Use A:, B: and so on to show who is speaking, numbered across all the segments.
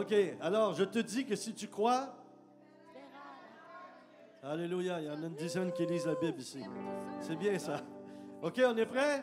A: OK, alors je te dis que si tu crois... Alléluia, il y en a une dizaine qui lisent la Bible ici. C'est bien ça. OK, on est prêts?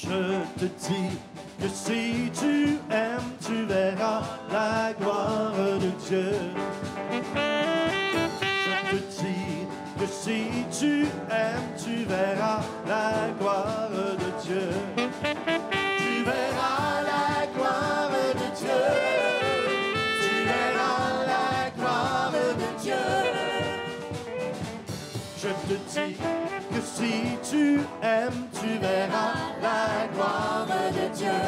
A: Je te dis que si tu aimes, tu verras la gloire de Dieu. Je te dis que si tu aimes, tu verras la gloire de Dieu. Tu verras la gloire de Dieu. Tu verras la gloire de Dieu. Je te dis que si tu aimes, tu verras la gloire de Dieu.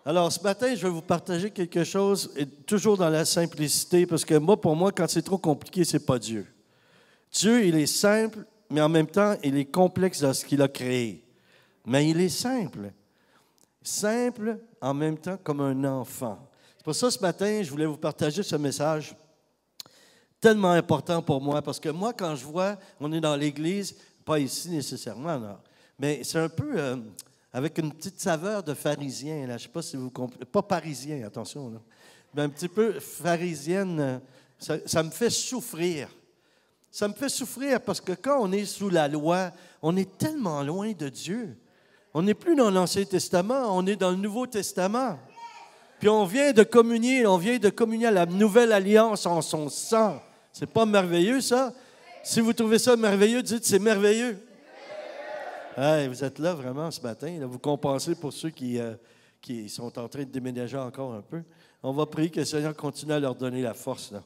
A: Alors, ce matin, je vais vous partager quelque chose, et toujours dans la simplicité, parce que moi, pour moi, quand c'est trop compliqué, c'est pas Dieu. Dieu, il est simple, mais en même temps, il est complexe dans ce qu'il a créé. Mais il est simple. Simple, en même temps, comme un enfant. C'est pour ça, ce matin, je voulais vous partager ce message tellement important pour moi, parce que moi, quand je vois, on est dans l'Église, pas ici nécessairement, non, mais c'est un peu avec une petite saveur de pharisien, là. Je ne sais pas si vous comprenez, pas parisien, attention, là, mais un petit peu pharisienne, ça me fait souffrir. Ça me fait souffrir parce que quand on est sous la loi, on est tellement loin de Dieu. On n'est plus dans l'Ancien Testament, on est dans le Nouveau Testament. Puis on vient de communier à la nouvelle alliance en son sang. C'est pas merveilleux, ça? Si vous trouvez ça merveilleux, dites c'est merveilleux. Hey, vous êtes là vraiment ce matin. Là, vous compensez pour ceux qui sont en train de déménager encore un peu. On va prier que le Seigneur continue à leur donner la force. Là.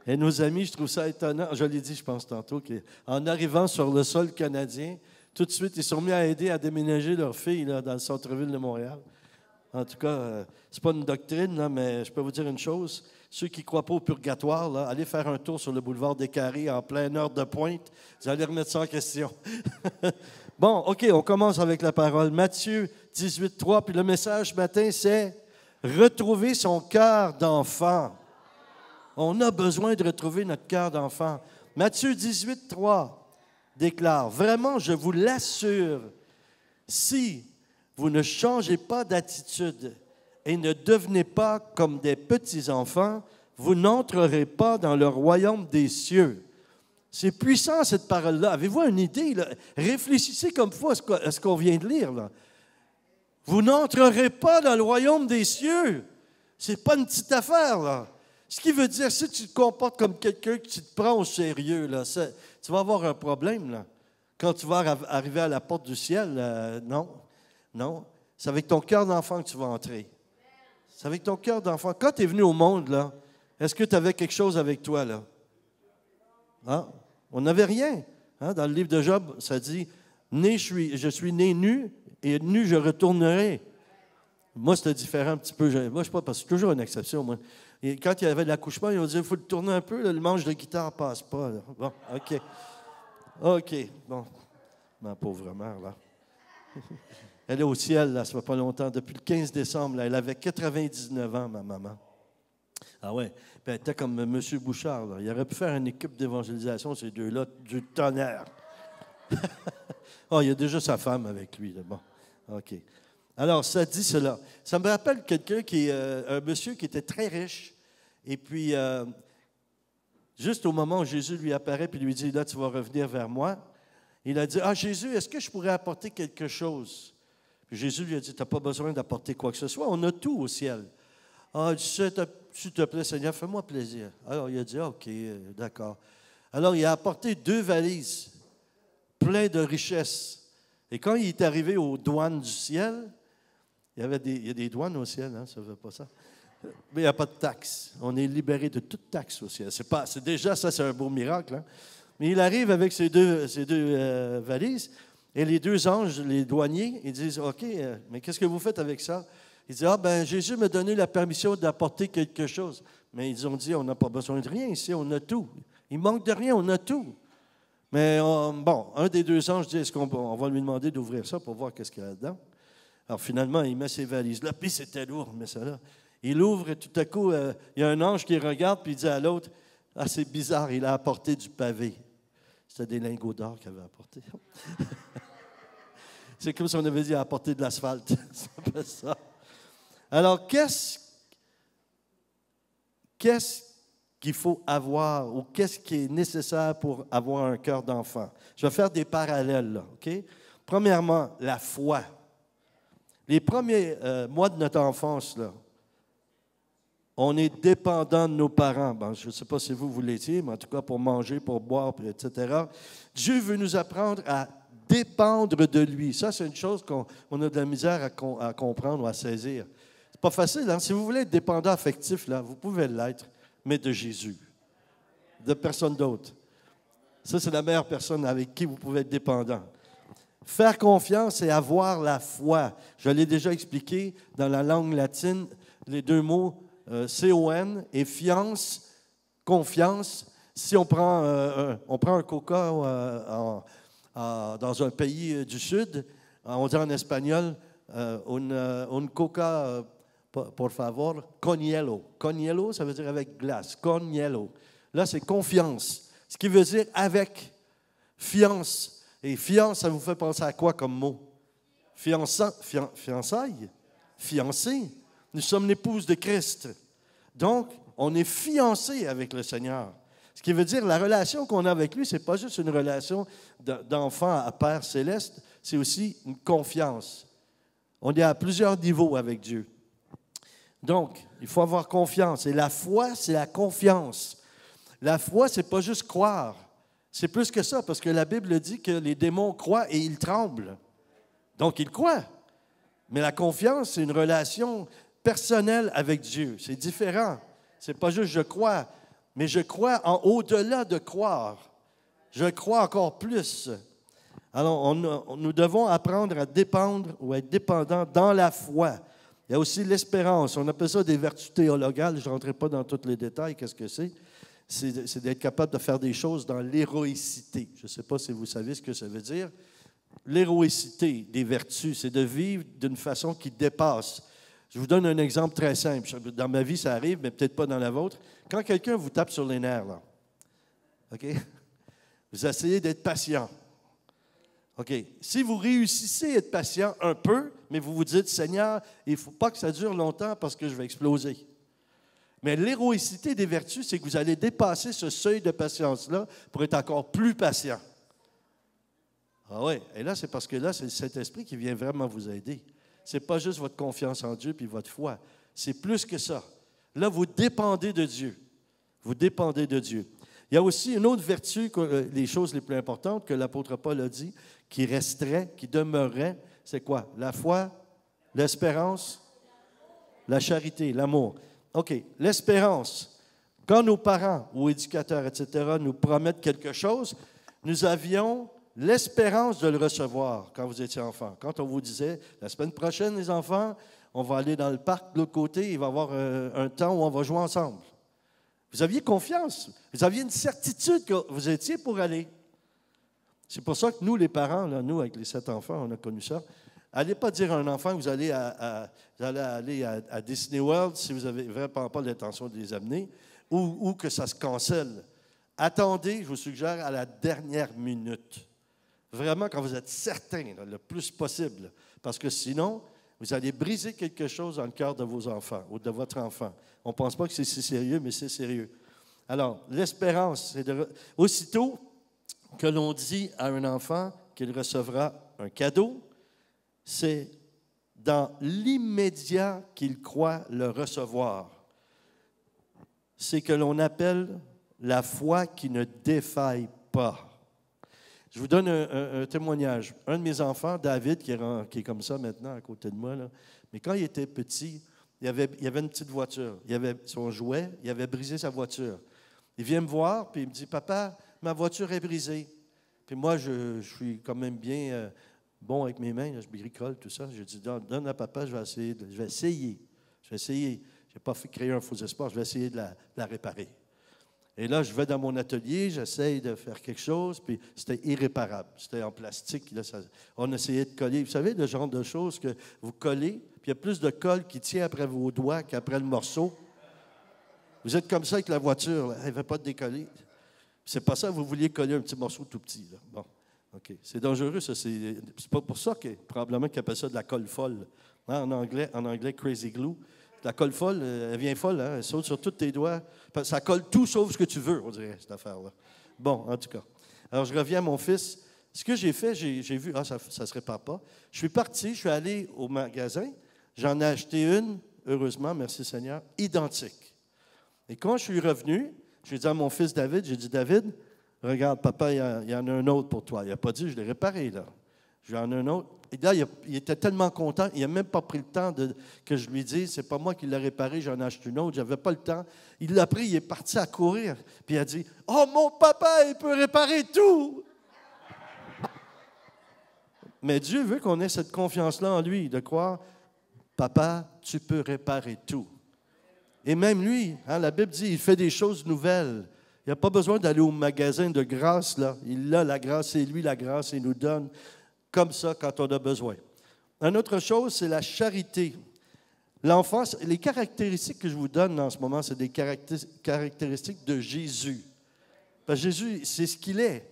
A: Et nos amis, je trouve ça étonnant. Je l'ai dit, je pense, tantôt, qu'en arrivant sur le sol canadien, tout de suite, ils sont mis à aider à déménager leur fille là, dans le centre-ville de Montréal. En tout cas, c'est pas une doctrine, là, mais je peux vous dire une chose. Ceux qui ne croient pas au purgatoire, là, allez faire un tour sur le boulevard des Carrés en pleine heure de pointe. Vous allez remettre ça en question. Bon, OK, on commence avec la parole. Matthieu 18, 3, puis le message ce matin, c'est « Retrouver son cœur d'enfant ». On a besoin de retrouver notre cœur d'enfant. Matthieu 18, 3 déclare « Vraiment, je vous l'assure, si vous ne changez pas d'attitude et ne devenez pas comme des petits-enfants, vous n'entrerez pas dans le royaume des cieux. » C'est puissant, cette parole-là. Avez-vous une idée? Là? Réfléchissez comme fois à ce qu'on vient de lire. Là. Vous n'entrerez pas dans le royaume des cieux. Ce n'est pas une petite affaire. Là. Ce qui veut dire, si tu te comportes comme quelqu'un qui te prend au sérieux, là, tu vas avoir un problème. Là. Quand tu vas arriver à la porte du ciel, non. C'est avec ton cœur d'enfant que tu vas entrer. C'est avec ton cœur d'enfant. Quand tu es venu au monde, là, est-ce que tu avais quelque chose avec toi, là? Hein? On n'avait rien. Hein? Dans le livre de Job, ça dit « Je suis né nu, et nu je retournerai. » Moi, c'était différent un petit peu. Moi, je ne sais pas, parce que c'est toujours une exception, moi. Et quand il y avait de l'accouchement, ils ont dit « Il faut le tourner un peu, là, le manche de guitare ne passe pas. » Là. Bon, OK. Bon. Ma pauvre mère, là. Elle est au ciel, là, ça ne fait pas longtemps. Depuis le 15 décembre, là, elle avait 99 ans, ma maman. Ah ouais. Puis elle était comme M. Bouchard. Là. Il aurait pu faire une équipe d'évangélisation, ces deux-là, du tonnerre. Il y a déjà sa femme avec lui. Là. Bon, OK. Alors, ça dit cela. Ça me rappelle quelqu'un un monsieur qui était très riche. Et puis, juste au moment où Jésus lui apparaît puis lui dit, là, tu vas revenir vers moi, il a dit, Jésus, est-ce que je pourrais apporter quelque chose? Puis Jésus lui a dit, tu n'as pas besoin d'apporter quoi que ce soit, on a tout au ciel. S'il te plaît, Seigneur, fais-moi plaisir. Alors, il a dit, OK, d'accord. Alors, il a apporté 2 valises pleines de richesses. Et quand il est arrivé aux douanes du ciel, il y a des douanes au ciel, hein, ça ne veut pas ça. Mais il n'y a pas de taxes. On est libéré de toute taxe au ciel. Déjà, ça, c'est un beau miracle. Hein? Mais il arrive avec ces deux valises, et les 2 anges, les douaniers, ils disent, OK, mais qu'est-ce que vous faites avec ça? Il dit, Jésus m'a donné la permission d'apporter quelque chose. Mais ils ont dit, on n'a pas besoin de rien ici, on a tout. Il manque de rien, on a tout. Mais un des 2 anges dit, est-ce qu'on va lui demander d'ouvrir ça pour voir qu'est-ce qu'il y a là-dedans? Alors finalement, il met ses valises là, puis c'était lourd, mais ça là. Il ouvre et tout à coup, il y a un ange qui regarde, puis il dit à l'autre, c'est bizarre, il a apporté du pavé. C'était des lingots d'or qu'il avait apporté. C'est comme si on avait dit, apporter de l'asphalte. C'est pas ça. Alors, qu'est-ce qu'il faut avoir ou qu'est-ce qui est nécessaire pour avoir un cœur d'enfant? Je vais faire des parallèles, là, OK? Premièrement, la foi. Les premiers mois de notre enfance, là, on est dépendant de nos parents. Bon, je ne sais pas si vous l'étiez, mais en tout cas, pour manger, pour boire, etc. Dieu veut nous apprendre à dépendre de lui. Ça, c'est une chose qu'on a de la misère à comprendre ou à saisir. C'est pas facile, hein? Si vous voulez être dépendant affectif, là, vous pouvez l'être, mais de Jésus, de personne d'autre. Ça, c'est la meilleure personne avec qui vous pouvez être dépendant. Faire confiance, c'est avoir la foi. Je l'ai déjà expliqué dans la langue latine, les deux mots C-O-N et fiance, confiance. Si on prend un coca dans un pays du Sud, on dit en espagnol, un coca, por favor, con hielo. Con hielo, ça veut dire avec glace. Con hielo. Là, c'est confiance. Ce qui veut dire avec. Fiance. Et fiance, ça vous fait penser à quoi comme mot? Fiançailles? Fiancé. Nous sommes l'épouse de Christ. Donc, on est fiancé avec le Seigneur. Ce qui veut dire, la relation qu'on a avec lui, ce n'est pas juste une relation d'enfant à Père céleste, c'est aussi une confiance. On est à plusieurs niveaux avec Dieu. Donc, il faut avoir confiance. Et la foi, c'est la confiance. La foi, ce n'est pas juste croire. C'est plus que ça, parce que la Bible dit que les démons croient et ils tremblent. Donc, ils croient. Mais la confiance, c'est une relation personnelle avec Dieu. C'est différent. Ce n'est pas juste je crois, mais je crois au-delà de croire. Je crois encore plus. Alors, nous devons apprendre à dépendre ou à être dépendants dans la foi. Il y a aussi l'espérance. On appelle ça des vertus théologales. Je ne rentrerai pas dans tous les détails. Qu'est-ce que c'est? C'est d'être capable de faire des choses dans l'héroïcité. Je ne sais pas si vous savez ce que ça veut dire. L'héroïcité des vertus, c'est de vivre d'une façon qui dépasse. Je vous donne un exemple très simple. Dans ma vie, ça arrive, mais peut-être pas dans la vôtre. Quand quelqu'un vous tape sur les nerfs, là, OK? Vous essayez d'être patient. OK. Si vous réussissez à être patient un peu, mais vous vous dites, Seigneur, il ne faut pas que ça dure longtemps parce que je vais exploser. Mais l'héroïcité des vertus, c'est que vous allez dépasser ce seuil de patience-là pour être encore plus patient. Ah oui, et là, c'est parce que là, c'est le Saint-Esprit qui vient vraiment vous aider. Ce n'est pas juste votre confiance en Dieu puis votre foi. C'est plus que ça. Là, vous dépendez de Dieu. Vous dépendez de Dieu. Il y a aussi une autre vertu, les choses les plus importantes que l'apôtre Paul a dit, qui resterait, qui demeurerait. C'est quoi? La foi, l'espérance, la charité, l'amour. OK, l'espérance. Quand nos parents ou éducateurs, etc., nous promettent quelque chose, nous avions l'espérance de le recevoir quand vous étiez enfant. Quand on vous disait, la semaine prochaine, les enfants, on va aller dans le parc de l'autre côté, il va y avoir un temps où on va jouer ensemble. Vous aviez confiance. Vous aviez une certitude que vous étiez pour aller. C'est pour ça que nous, les parents, là, nous, avec les 7 enfants, on a connu ça. Allez pas dire à un enfant que vous allez aller à Disney World si vous n'avez vraiment pas l'intention de les amener ou que ça se cancelle. Attendez, je vous suggère, à la dernière minute. Vraiment, quand vous êtes certain, là, le plus possible. Parce que sinon, vous allez briser quelque chose dans le cœur de vos enfants ou de votre enfant. On ne pense pas que c'est si sérieux, mais c'est sérieux. Alors, l'espérance, c'est aussitôt que l'on dit à un enfant qu'il recevra un cadeau, c'est dans l'immédiat qu'il croit le recevoir. C'est que l'on appelle la foi qui ne défaille pas. Je vous donne un témoignage. Un de mes enfants, David, qui est comme ça maintenant à côté de moi, là, mais quand il était petit, il y avait une petite voiture. Il avait son jouet, il avait brisé sa voiture. Il vient me voir, puis il me dit, « Papa, ma voiture est brisée. » Puis moi, je suis quand même bien bon avec mes mains, là, je bricole, tout ça. Je dis, donne à papa, je vais essayer. Je vais essayer. Je n'ai pas fait créer un faux espoir, je vais essayer de la réparer. Et là, je vais dans mon atelier, j'essaye de faire quelque chose, puis c'était irréparable. C'était en plastique. Là, on essayait de coller. Vous savez, le genre de choses que vous collez, puis il y a plus de colle qui tient après vos doigts qu'après le morceau. Vous êtes comme ça avec la voiture, là. Elle ne va pas décoller. C'est pas ça, vous vouliez coller un petit morceau tout petit. Là. Bon, OK. C'est dangereux, ça. C'est pas pour ça que probablement qu'ils appellent ça de la colle folle. Hein, en anglais, crazy glue. La colle folle, elle vient folle, hein? Elle saute sur tous tes doigts. Ça colle tout sauf ce que tu veux, on dirait, cette affaire-là. Bon, en tout cas. Alors, je reviens à mon fils. Ce que j'ai fait, j'ai vu, ça ne se répare pas. Je suis parti, je suis allé au magasin. J'en ai acheté une, heureusement, merci Seigneur, identique. Et quand je suis revenu, j'ai dit à mon fils David, j'ai dit, David, regarde, papa, il y en a un autre pour toi. Il n'a pas dit, je l'ai réparé, là. J'en ai un autre. Et là, il était tellement content, il n'a même pas pris le temps que je lui dise, c'est pas moi qui l'ai réparé, j'en ai acheté une autre, j'avais pas le temps. Il l'a pris, il est parti à courir, puis il a dit, « Oh, mon papa, il peut réparer tout! » Mais Dieu veut qu'on ait cette confiance-là en lui, de croire, papa, tu peux réparer tout. Et même lui, hein, la Bible dit, il fait des choses nouvelles. Il n'a pas besoin d'aller au magasin de grâce, là. Il a la grâce, c'est lui la grâce, il nous donne comme ça quand on a besoin. Une autre chose, c'est la charité. L'enfance, les caractéristiques que je vous donne en ce moment, c'est des caractéristiques de Jésus. Parce que Jésus, c'est ce qu'il est.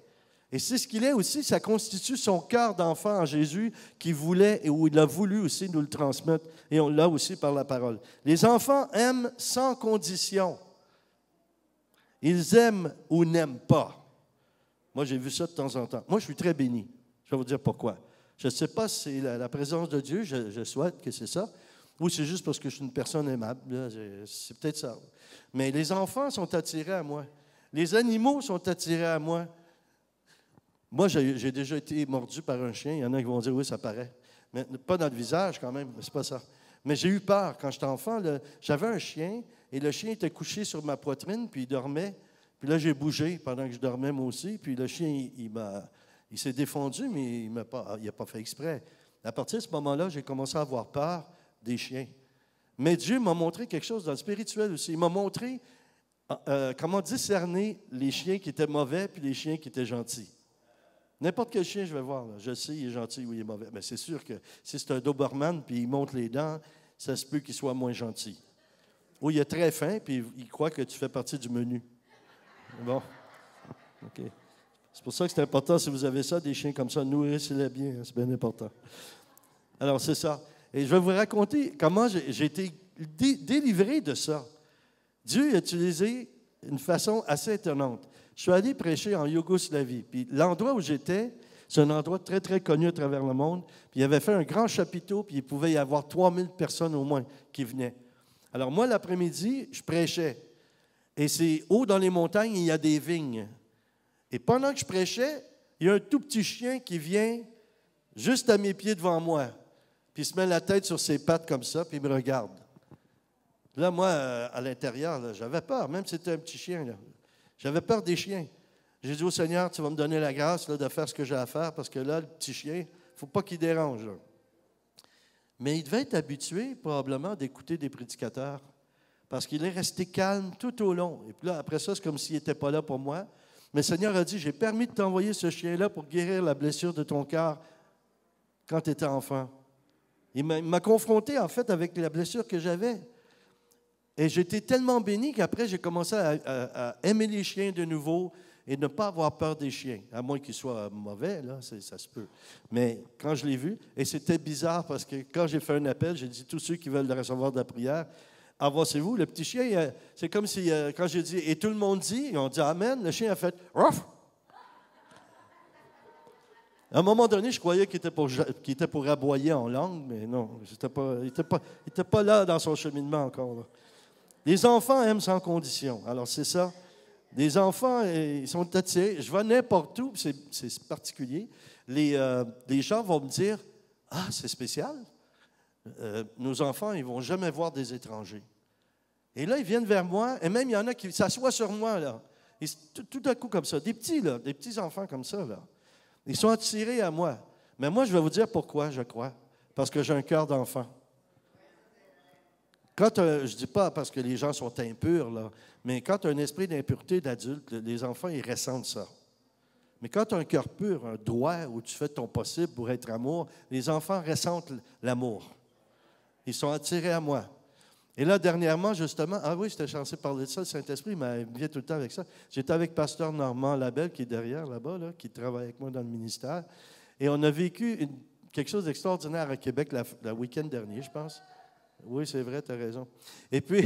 A: Et c'est ce qu'il est aussi, ça constitue son cœur d'enfant en Jésus qui voulait et où il a voulu aussi nous le transmettre. Et on l'a aussi par la parole. Les enfants aiment sans condition. Ils aiment ou n'aiment pas. Moi, j'ai vu ça de temps en temps. Moi, je suis très béni. Je vais vous dire pourquoi. Je ne sais pas si c'est la présence de Dieu, je souhaite que c'est ça, ou c'est juste parce que je suis une personne aimable. C'est peut-être ça. Mais les enfants sont attirés à moi. Les animaux sont attirés à moi. Moi, j'ai déjà été mordu par un chien. Il y en a qui vont dire, oui, ça paraît. Mais pas dans le visage quand même, c'est pas ça. Mais j'ai eu peur. Quand j'étais enfant, j'avais un chien et le chien était couché sur ma poitrine, puis il dormait. Puis là, j'ai bougé pendant que je dormais moi aussi. Puis le chien, il s'est défendu, mais il n'a pas fait exprès. À partir de ce moment-là, j'ai commencé à avoir peur des chiens. Mais Dieu m'a montré quelque chose dans le spirituel aussi. Il m'a montré comment discerner les chiens qui étaient mauvais puis les chiens qui étaient gentils. N'importe quel chien, je vais voir. Là. Je sais, il est gentil ou il est mauvais. Mais c'est sûr que si c'est un Doberman puis il monte les dents, ça se peut qu'il soit moins gentil. Ou il est très fin puis il croit que tu fais partie du menu. Bon. OK. C'est pour ça que c'est important, si vous avez ça, des chiens comme ça, nourrissez-les bien. Hein, c'est bien important. Alors, c'est ça. Et je vais vous raconter comment j'ai été délivré de ça. Dieu a utilisé une façon assez étonnante. Je suis allé prêcher en Yougoslavie. Puis l'endroit où j'étais, c'est un endroit très, très connu à travers le monde. Puis il avait fait un grand chapiteau, puis il pouvait y avoir 3000 personnes au moins qui venaient. Alors moi, l'après-midi, je prêchais. Et c'est haut dans les montagnes, il y a des vignes. Et pendant que je prêchais, il y a un tout petit chien qui vient juste à mes pieds devant moi. Puis il se met la tête sur ses pattes comme ça, puis il me regarde. Là, moi, à l'intérieur, là, j'avais peur, même si c'était un petit chien. Là. J'avais peur des chiens. J'ai dit au Seigneur, tu vas me donner la grâce là, de faire ce que j'ai à faire, parce que là, le petit chien, il ne faut pas qu'il dérange. Là. Mais il devait être habitué, probablement, d'écouter des prédicateurs, parce qu'il est resté calme tout au long. Et puis là, après ça, c'est comme s'il n'était pas là pour moi. Mais le Seigneur a dit, j'ai permis de t'envoyer ce chien-là pour guérir la blessure de ton cœur quand tu étais enfant. Il m'a confronté, en fait, avec la blessure que j'avais. Et j'étais tellement béni qu'après, j'ai commencé à aimer les chiens de nouveau et ne pas avoir peur des chiens, à moins qu'ils soient mauvais, là, ça se peut. Mais quand je l'ai vu, et c'était bizarre parce que quand j'ai fait un appel, j'ai dit tous ceux qui veulent recevoir de la prière, avancez-vous. Le petit chien, c'est comme si, quand j'ai dit, et tout le monde dit, ils ont dit Amen, le chien a fait Ruff! À un moment donné, je croyais qu'il était pour aboyer en langue, mais non, il n'était pas là dans son cheminement encore. Là. Les enfants aiment sans condition. Alors, c'est ça. Les enfants, ils sont attirés. Je vais n'importe où, c'est particulier. Les gens vont me dire « Ah, c'est spécial. Nos enfants, ils ne vont jamais voir des étrangers. » Et là, ils viennent vers moi, et même il y en a qui s'assoient sur moi, là. Et tout à coup, comme ça. Des petits enfants comme ça, là. Ils sont attirés à moi. Mais moi, je vais vous dire pourquoi, je crois. Parce que j'ai un cœur d'enfant. Je ne dis pas parce que les gens sont impurs, là, mais quand tu as un esprit d'impureté d'adulte, les enfants, ils ressentent ça. Mais quand tu as un cœur pur, un droit, où tu fais ton possible pour être amour, les enfants ressentent l'amour. Ils sont attirés à moi. Et là, dernièrement, justement, ah oui, j'étais chanceux de parler de ça, le Saint-Esprit m'invite tout le temps avec ça. J'étais avec Pasteur Normand Labelle, qui est derrière, là-bas, là, qui travaille avec moi dans le ministère. Et on a vécu quelque chose d'extraordinaire à Québec le week-end dernier, je pense. Oui, c'est vrai, tu as raison. Et puis,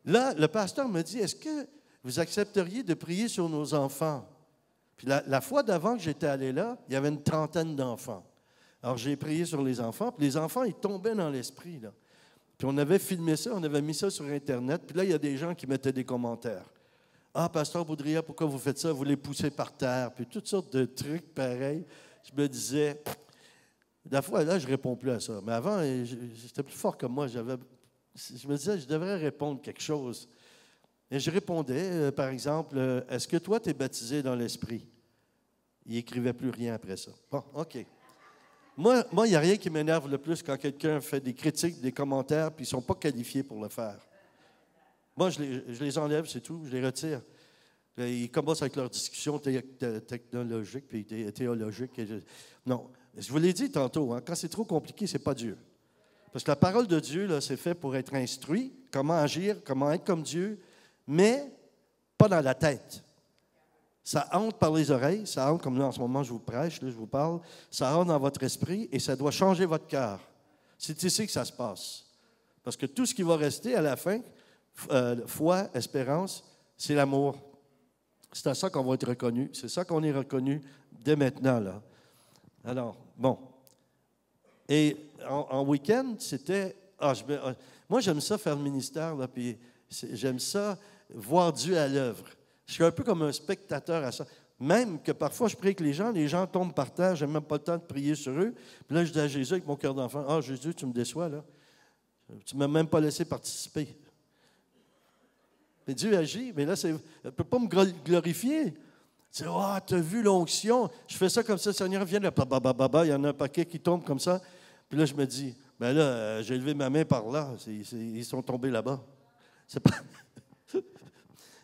A: là, le pasteur me dit, est-ce que vous accepteriez de prier sur nos enfants? Puis la fois d'avant que j'étais allé là, il y avait une trentaine d'enfants. Alors, j'ai prié sur les enfants, puis les enfants, ils tombaient dans l'esprit, là. Puis on avait filmé ça, on avait mis ça sur Internet, puis là, il y a des gens qui mettaient des commentaires. « Ah, pasteur Boudria, pourquoi vous faites ça? Vous les poussez par terre. » Puis toutes sortes de trucs pareils. Je me disais... La fois, là, je ne réponds plus à ça. Mais avant, j'étais plus fort que moi. Je me disais, je devrais répondre quelque chose. Et je répondais, par exemple, est-ce que toi, tu es baptisé dans l'Esprit? Il n'écrivait plus rien après ça. Bon, OK. Moi, il n'y a rien qui m'énerve le plus quand quelqu'un fait des critiques, des commentaires, puis ils ne sont pas qualifiés pour le faire. Moi, je les enlève, c'est tout, je les retire. Ils commencent avec leur discussion technologique puis théologique. Non, je vous l'ai dit tantôt, hein, quand c'est trop compliqué, ce n'est pas Dieu. Parce que la parole de Dieu, là, c'est fait pour être instruit, comment agir, comment être comme Dieu, mais pas dans la tête. Ça entre par les oreilles, ça entre comme là en ce moment je vous prêche, là, je vous parle, ça entre dans votre esprit et ça doit changer votre cœur. C'est ici que ça se passe. Parce que tout ce qui va rester à la fin, foi, espérance, c'est l'amour. C'est à ça qu'on va être reconnu. C'est ça qu'on est reconnu dès maintenant, là. Alors, bon. Et en week-end, c'était... moi, j'aime ça faire le ministère, là, puis j'aime ça voir Dieu à l'œuvre. Je suis un peu comme un spectateur à ça. Même que parfois, je prie avec les gens tombent par terre, je n'ai même pas le temps de prier sur eux. Puis là, je dis à Jésus avec mon cœur d'enfant, « Ah, Jésus, tu me déçois, là. Tu ne m'as même pas laissé participer. » Mais Dieu agit, mais là, il ne peut pas me glorifier. Tu dis, « Ah, tu as vu l'onction. » Je fais ça comme ça, Seigneur, viens là, il y en a un paquet qui tombe comme ça. Puis là, je me dis, ben là, j'ai levé ma main par là, ils sont tombés là-bas. C'est pas...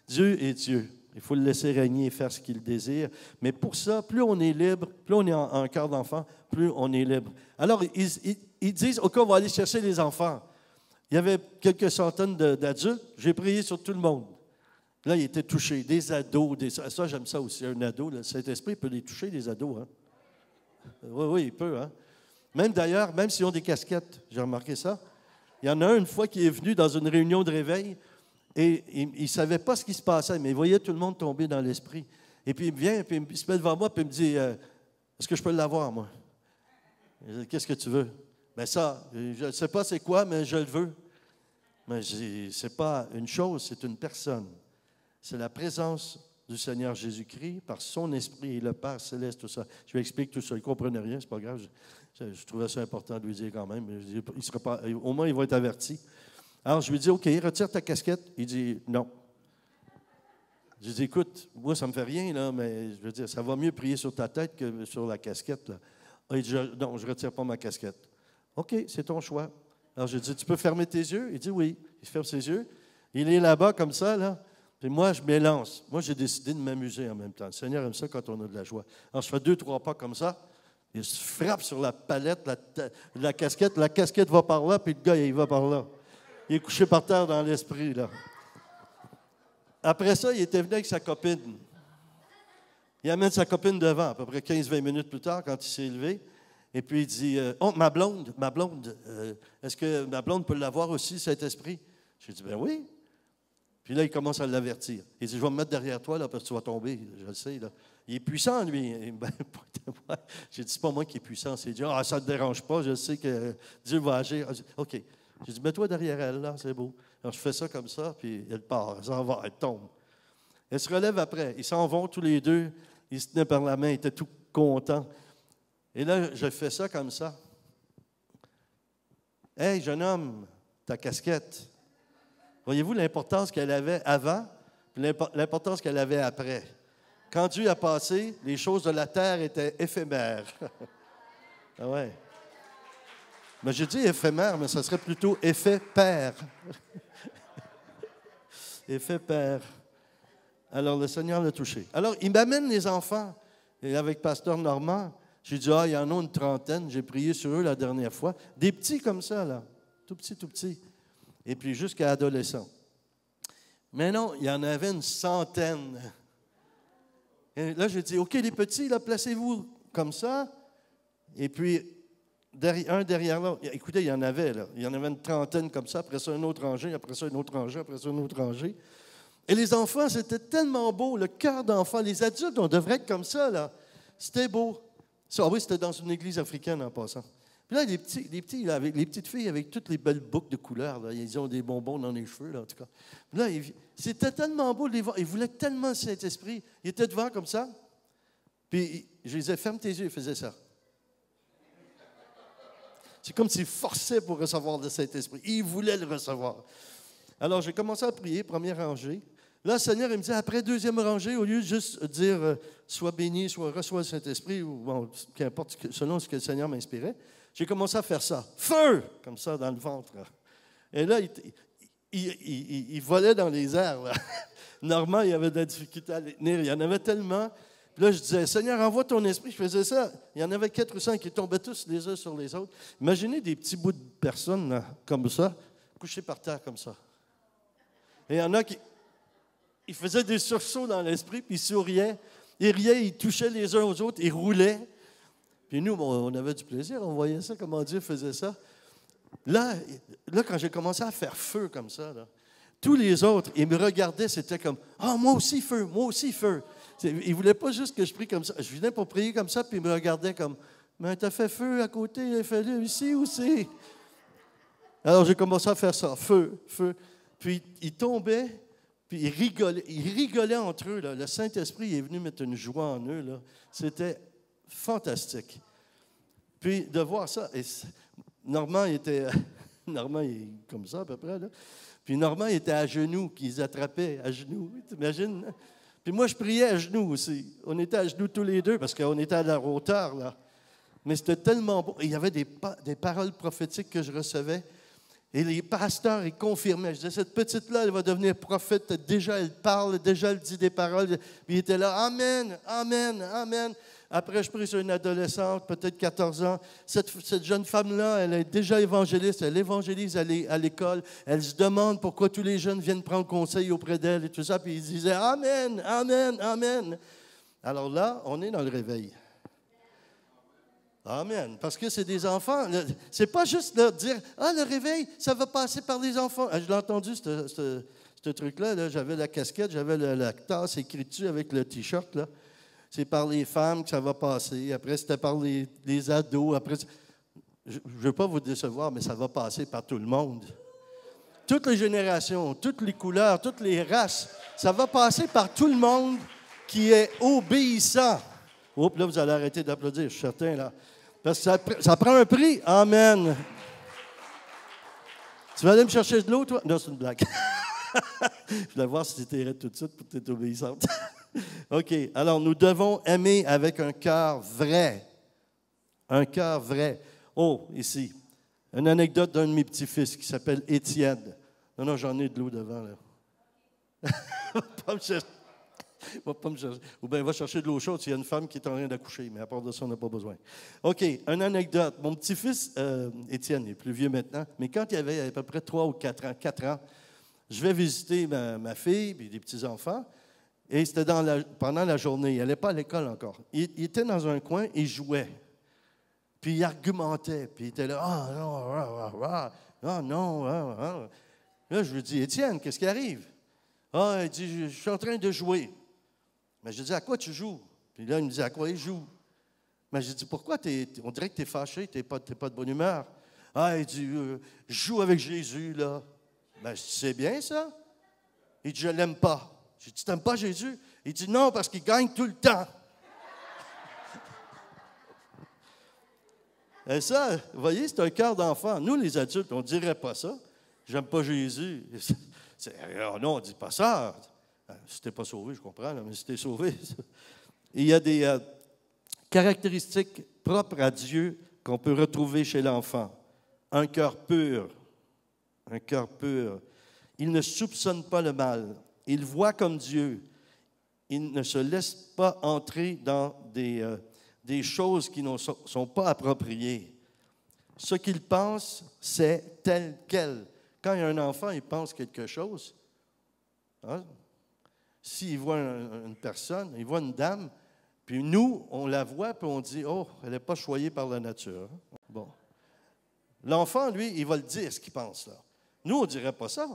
A: Dieu est Dieu. Il faut le laisser régner et faire ce qu'il désire. Mais pour ça, plus on est libre, plus on est en cœur d'enfant, plus on est libre. Alors, ils disent, OK, on va aller chercher les enfants. Il y avait quelques centaines d'adultes. J'ai prié sur tout le monde. Là, ils étaient touchés. Des ados. Ça, j'aime ça aussi. Un ado, le Saint-Esprit peut les toucher, les ados. Hein? Oui, il peut. Hein? Même d'ailleurs, même s'ils ont des casquettes, j'ai remarqué ça. Il y en a un, une fois, qui est venu dans une réunion de réveil et il ne savait pas ce qui se passait, mais il voyait tout le monde tomber dans l'esprit. Et puis il vient, puis il se met devant moi, puis il me dit, est-ce que je peux l'avoir, moi? Je dis, qu'est-ce que tu veux? Ben ça, je ne sais pas c'est quoi, mais je le veux. Mais je dis, c'est pas une chose, c'est une personne. C'est la présence du Seigneur Jésus-Christ par son esprit et le Père céleste, tout ça. Je lui explique tout ça. Il ne comprenait rien, c'est pas grave. Je trouvais ça important de lui dire quand même. Il sera pas, au moins, il va être averti. Alors, je lui dis, OK, retire ta casquette. Il dit, non. Je lui dis, écoute, moi, ça ne me fait rien, là, mais je veux dire, ça va mieux prier sur ta tête que sur la casquette. Là. Il dit, non, je ne retire pas ma casquette. OK, c'est ton choix. Alors, je lui dis, tu peux fermer tes yeux? Il dit, oui. Il ferme ses yeux. Il est là-bas, comme ça, là. Puis moi, je m'élance. Moi, j'ai décidé de m'amuser en même temps. Le Seigneur aime ça quand on a de la joie. Alors, je fais 2-3 pas comme ça. Il se frappe sur la palette, la casquette. La casquette va par là, puis le gars, il va par là. Il est couché par terre dans l'esprit, là. Après ça, il était venu avec sa copine. Il amène sa copine devant, à peu près 15-20 minutes plus tard, quand il s'est levé. Et puis, il dit, oh, ma blonde, est-ce que ma blonde peut l'avoir aussi, cet esprit? J'ai dit, ben oui. Puis là, il commence à l'avertir. Il dit, je vais me mettre derrière toi, là, parce que tu vas tomber, je le sais, là. Il est puissant, lui. Ben, j'ai dit, c'est pas moi qui est puissant, c'est Dieu. Ah, ça ne te dérange pas, je sais que Dieu va agir. OK. J'ai dit, mets-toi derrière elle, là, c'est beau. Alors, je fais ça comme ça, puis elle part, elle s'en va, elle tombe. Elle se relève après. Ils s'en vont tous les deux. Ils se tenaient par la main, ils étaient tout contents. Et là, je fais ça comme ça. Hey, jeune homme, ta casquette. Voyez-vous l'importance qu'elle avait avant, puis l'importance qu'elle avait après. Quand Dieu a passé, les choses de la terre étaient éphémères. Ah ouais. Mais j'ai dit éphémère, mais ça serait plutôt effet père. Effet père. Alors, le Seigneur l'a touché. Alors, il m'amène les enfants. Et avec Pasteur Normand, j'ai dit, il y en a une trentaine. J'ai prié sur eux la dernière fois. Des petits comme ça, là. Tout petits, tout petits. Et puis jusqu'à adolescents. Mais non, il y en avait une centaine. Et là, j'ai dit, OK, les petits, là, placez-vous comme ça. Et puis, un derrière l'autre. Écoutez, il y en avait, là. Il y en avait une trentaine comme ça. Après ça, une autre rangée. Après ça, une autre rangée. Après ça, une autre rangée. Et les enfants, c'était tellement beau. Le cœur d'enfant. Les adultes, on devrait être comme ça, là. C'était beau. Ah oui, c'était dans une église africaine en passant. Puis là, les petits là, les petites filles avec toutes les belles boucles de couleurs, là, ils ont des bonbons dans les cheveux, là, en tout cas. Puis là, c'était tellement beau de les voir. Ils voulaient tellement le Saint-Esprit. Ils étaient devant comme ça. Puis je les disais, ferme tes yeux, ils faisaient ça. C'est comme s'ils forçaient pour recevoir le Saint-Esprit. Ils voulaient le recevoir. Alors, j'ai commencé à prier, première rangée. Là, le Seigneur, il me dit, après deuxième rangée, au lieu de juste dire sois béni, soit reçois le Saint-Esprit, ou bon, qu'importe, selon ce que le Seigneur m'inspirait, j'ai commencé à faire ça. Feu! Comme ça, dans le ventre. Là. Et là, il volait dans les airs. Là. Normand, il avait de la difficulté à les tenir. Il y en avait tellement. Puis là, je disais, Seigneur, envoie ton esprit. Je faisais ça. Il y en avait 4 ou 5 qui tombaient tous les uns sur les autres. Imaginez des petits bouts de personnes là, comme ça, couchés par terre comme ça. Et il y en a qui ils faisaient des sursauts dans l'esprit, puis ils souriaient. Ils riaient, ils touchaient les uns aux autres, ils roulaient. Puis nous, on avait du plaisir, on voyait ça, comment Dieu faisait ça. Là quand j'ai commencé à faire feu comme ça, là, tous les autres, ils me regardaient, c'était comme « Ah, moi aussi feu, moi aussi feu ». Ils ne voulaient pas juste que je prie comme ça. Je venais pour prier comme ça, puis ils me regardaient comme « Mais t'as fait feu à côté, fais-le ici aussi ». Alors j'ai commencé à faire ça, feu, feu. Puis ils tombaient, puis ils rigolaient entre eux. Là. Le Saint-Esprit est venu mettre une joie en eux. Là. C'était fantastique. Puis de voir ça, et Normand était... Normand, il est comme ça à peu près, là. Puis Normand, il était à genoux, qu'ils attrapaient à genoux. T'imagines? Hein? Puis moi, je priais à genoux aussi. On était à genoux tous les deux parce qu'on était à la hauteur, là. Mais c'était tellement beau. Il y avait des paroles prophétiques que je recevais. Et les pasteurs, ils confirmaient. Je disais, cette petite-là, elle va devenir prophète. Déjà, elle parle, déjà, elle dit des paroles. Puis il était là, Amen, Amen, Amen. Après, je prie sur une adolescente, peut-être 14 ans. Cette jeune femme-là, elle est déjà évangéliste. Elle évangélise à l'école. Elle se demande pourquoi tous les jeunes viennent prendre conseil auprès d'elle et tout ça. Puis ils disaient, Amen, Amen, Amen. Alors là, on est dans le réveil. Amen. Parce que c'est des enfants. C'est pas juste de dire, le réveil, ça va passer par les enfants. Je l'ai entendu, ce truc-là. Là. J'avais la casquette, j'avais la tasse écrite dessus avec le T-shirt, là. C'est par les femmes que ça va passer. Après, c'était par les ados. Après, je ne veux pas vous décevoir, mais ça va passer par tout le monde. Toutes les générations, toutes les couleurs, toutes les races. Ça va passer par tout le monde qui est obéissant. Oups, là, vous allez arrêter d'applaudir, je suis certain, là. Parce que ça prend un prix. Amen. Tu vas aller me chercher de l'eau, toi? Non, c'est une blague. Je voulais voir si tu étais tout de suite pour être obéissante. OK. Alors, nous devons aimer avec un cœur vrai. Un cœur vrai. Oh, ici, une anecdote d'un de mes petits-fils qui s'appelle Étienne. Non, j'en ai de l'eau devant, là. Pas me chercher. Va pas me chercher. Ou bien, va chercher de l'eau chaude s'il y a une femme qui est en train d'accoucher, mais à part de ça, on n'a pas besoin. OK, une anecdote. Mon petit-fils, Étienne, il est plus vieux maintenant, mais quand il avait à peu près 3 ou 4 ans, je vais visiter ma fille et des petits-enfants. Et c'était pendant la journée. Il n'allait pas à l'école encore. Il était dans un coin, il jouait. Puis il argumentait. Puis il était là, non. Là, je lui dis, Étienne, qu'est-ce qui arrive? Il dit, je suis en train de jouer. Mais je dis, à quoi tu joues? Puis là, il me dit, à quoi il joue? Mais je dis, pourquoi? On dirait que tu es fâché, tu n'es pas de bonne humeur. Il dit, je joue avec Jésus, là. Ben, je dis, c'est bien ça? Il dit, je ne l'aime pas. J'ai dit, tu n'aimes pas Jésus? Il dit, non, parce qu'il gagne tout le temps. Et ça, vous voyez, c'est un cœur d'enfant. Nous, les adultes, on ne dirait pas ça. J'aime pas Jésus. Non, on ne dit pas ça. Si tu n'es pas sauvé, je comprends, mais si tu es sauvé. Il y a des caractéristiques propres à Dieu qu'on peut retrouver chez l'enfant. Un cœur pur. Un cœur pur. Il ne soupçonne pas le mal. Il voit comme Dieu. Il ne se laisse pas entrer dans des choses qui ne sont pas appropriées. Ce qu'il pense, c'est tel quel. Quand il y a un enfant, il pense quelque chose. Hein? S'il voit une personne, il voit une dame, puis nous, on la voit, puis on dit, oh, elle n'est pas choyée par la nature. Bon. L'enfant, lui, il va le dire, ce qu'il pense là. Nous, on ne dirait pas ça.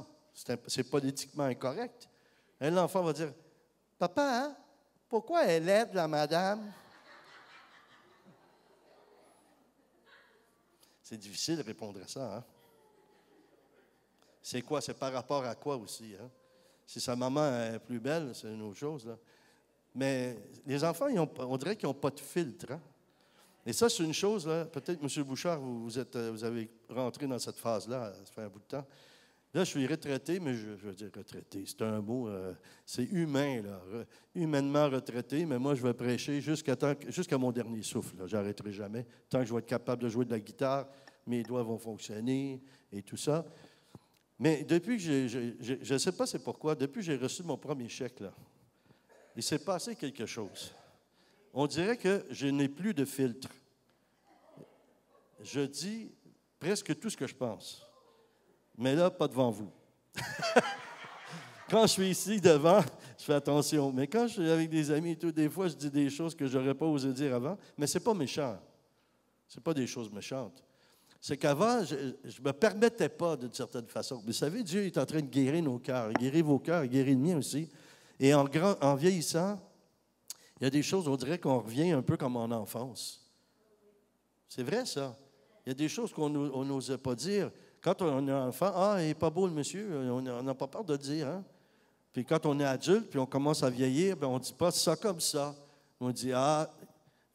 A: C'est politiquement incorrect. Et l'enfant va dire, papa, hein, pourquoi elle aide la madame? C'est difficile de répondre à ça, hein? C'est quoi? C'est par rapport à quoi aussi, hein? Si sa maman est plus belle, c'est une autre chose, là. Mais les enfants, on dirait qu'ils n'ont pas de filtre, hein? Et ça, c'est une chose, là. Peut-être, M. Bouchard, vous avez rentré dans cette phase-là, ça fait un bout de temps. Là, je suis retraité, mais je veux dire retraité, c'est un mot, c'est humain, là, humainement retraité, mais moi, je vais prêcher jusqu'à mon dernier souffle. Je n'arrêterai jamais. Tant que je vais être capable de jouer de la guitare, mes doigts vont fonctionner et tout ça. Mais depuis que je ne sais pas c'est pourquoi, depuis que j'ai reçu mon premier chèque, là, il s'est passé quelque chose. On dirait que je n'ai plus de filtre. Je dis presque tout ce que je pense. Mais là, pas devant vous. Quand je suis ici devant, je fais attention. Mais quand je suis avec des amis et tout, des fois, je dis des choses que je n'aurais pas osé dire avant. Mais ce n'est pas méchant. Ce n'est pas des choses méchantes. C'est qu'avant, je ne me permettais pas d'une certaine façon. Vous savez, Dieu est en train de guérir nos cœurs. Il guérit vos cœurs, il guérit le mien aussi. Et en vieillissant, il y a des choses, on dirait qu'on revient un peu comme en enfance. C'est vrai, ça. Il y a des choses qu'on n'osait pas dire. Quand on est enfant, « Ah, il n'est pas beau le monsieur », on n'a pas peur de le dire. Hein? Puis quand on est adulte, puis on commence à vieillir, bien, on ne dit pas ça comme ça. On dit « Ah,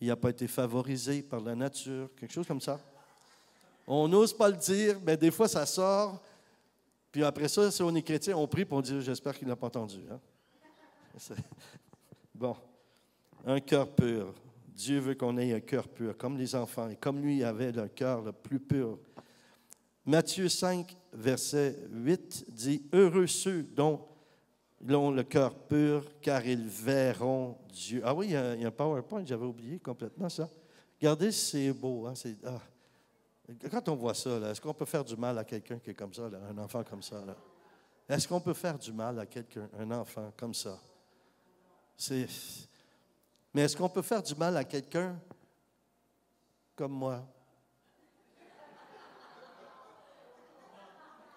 A: il n'a pas été favorisé par la nature », quelque chose comme ça. On n'ose pas le dire, mais des fois, ça sort. Puis après ça, si on est chrétien, on prie, puis on dit « J'espère qu'il ne l'a pas entendu. Hein? » Bon, un cœur pur. Dieu veut qu'on ait un cœur pur, comme les enfants, et comme lui avait le cœur le plus pur. Matthieu 5, verset 8 dit « Heureux ceux dont ils ont le cœur pur, car ils verront Dieu. » Ah oui, il y a un PowerPoint, j'avais oublié complètement ça. Regardez si c'est beau. Hein? Quand on voit ça, là, est-ce qu'on peut faire du mal à quelqu'un qui est comme ça, là, un enfant comme ça? Là? Est-ce qu'on peut faire du mal à quelqu'un, un enfant comme ça? Mais est-ce qu'on peut faire du mal à quelqu'un comme moi?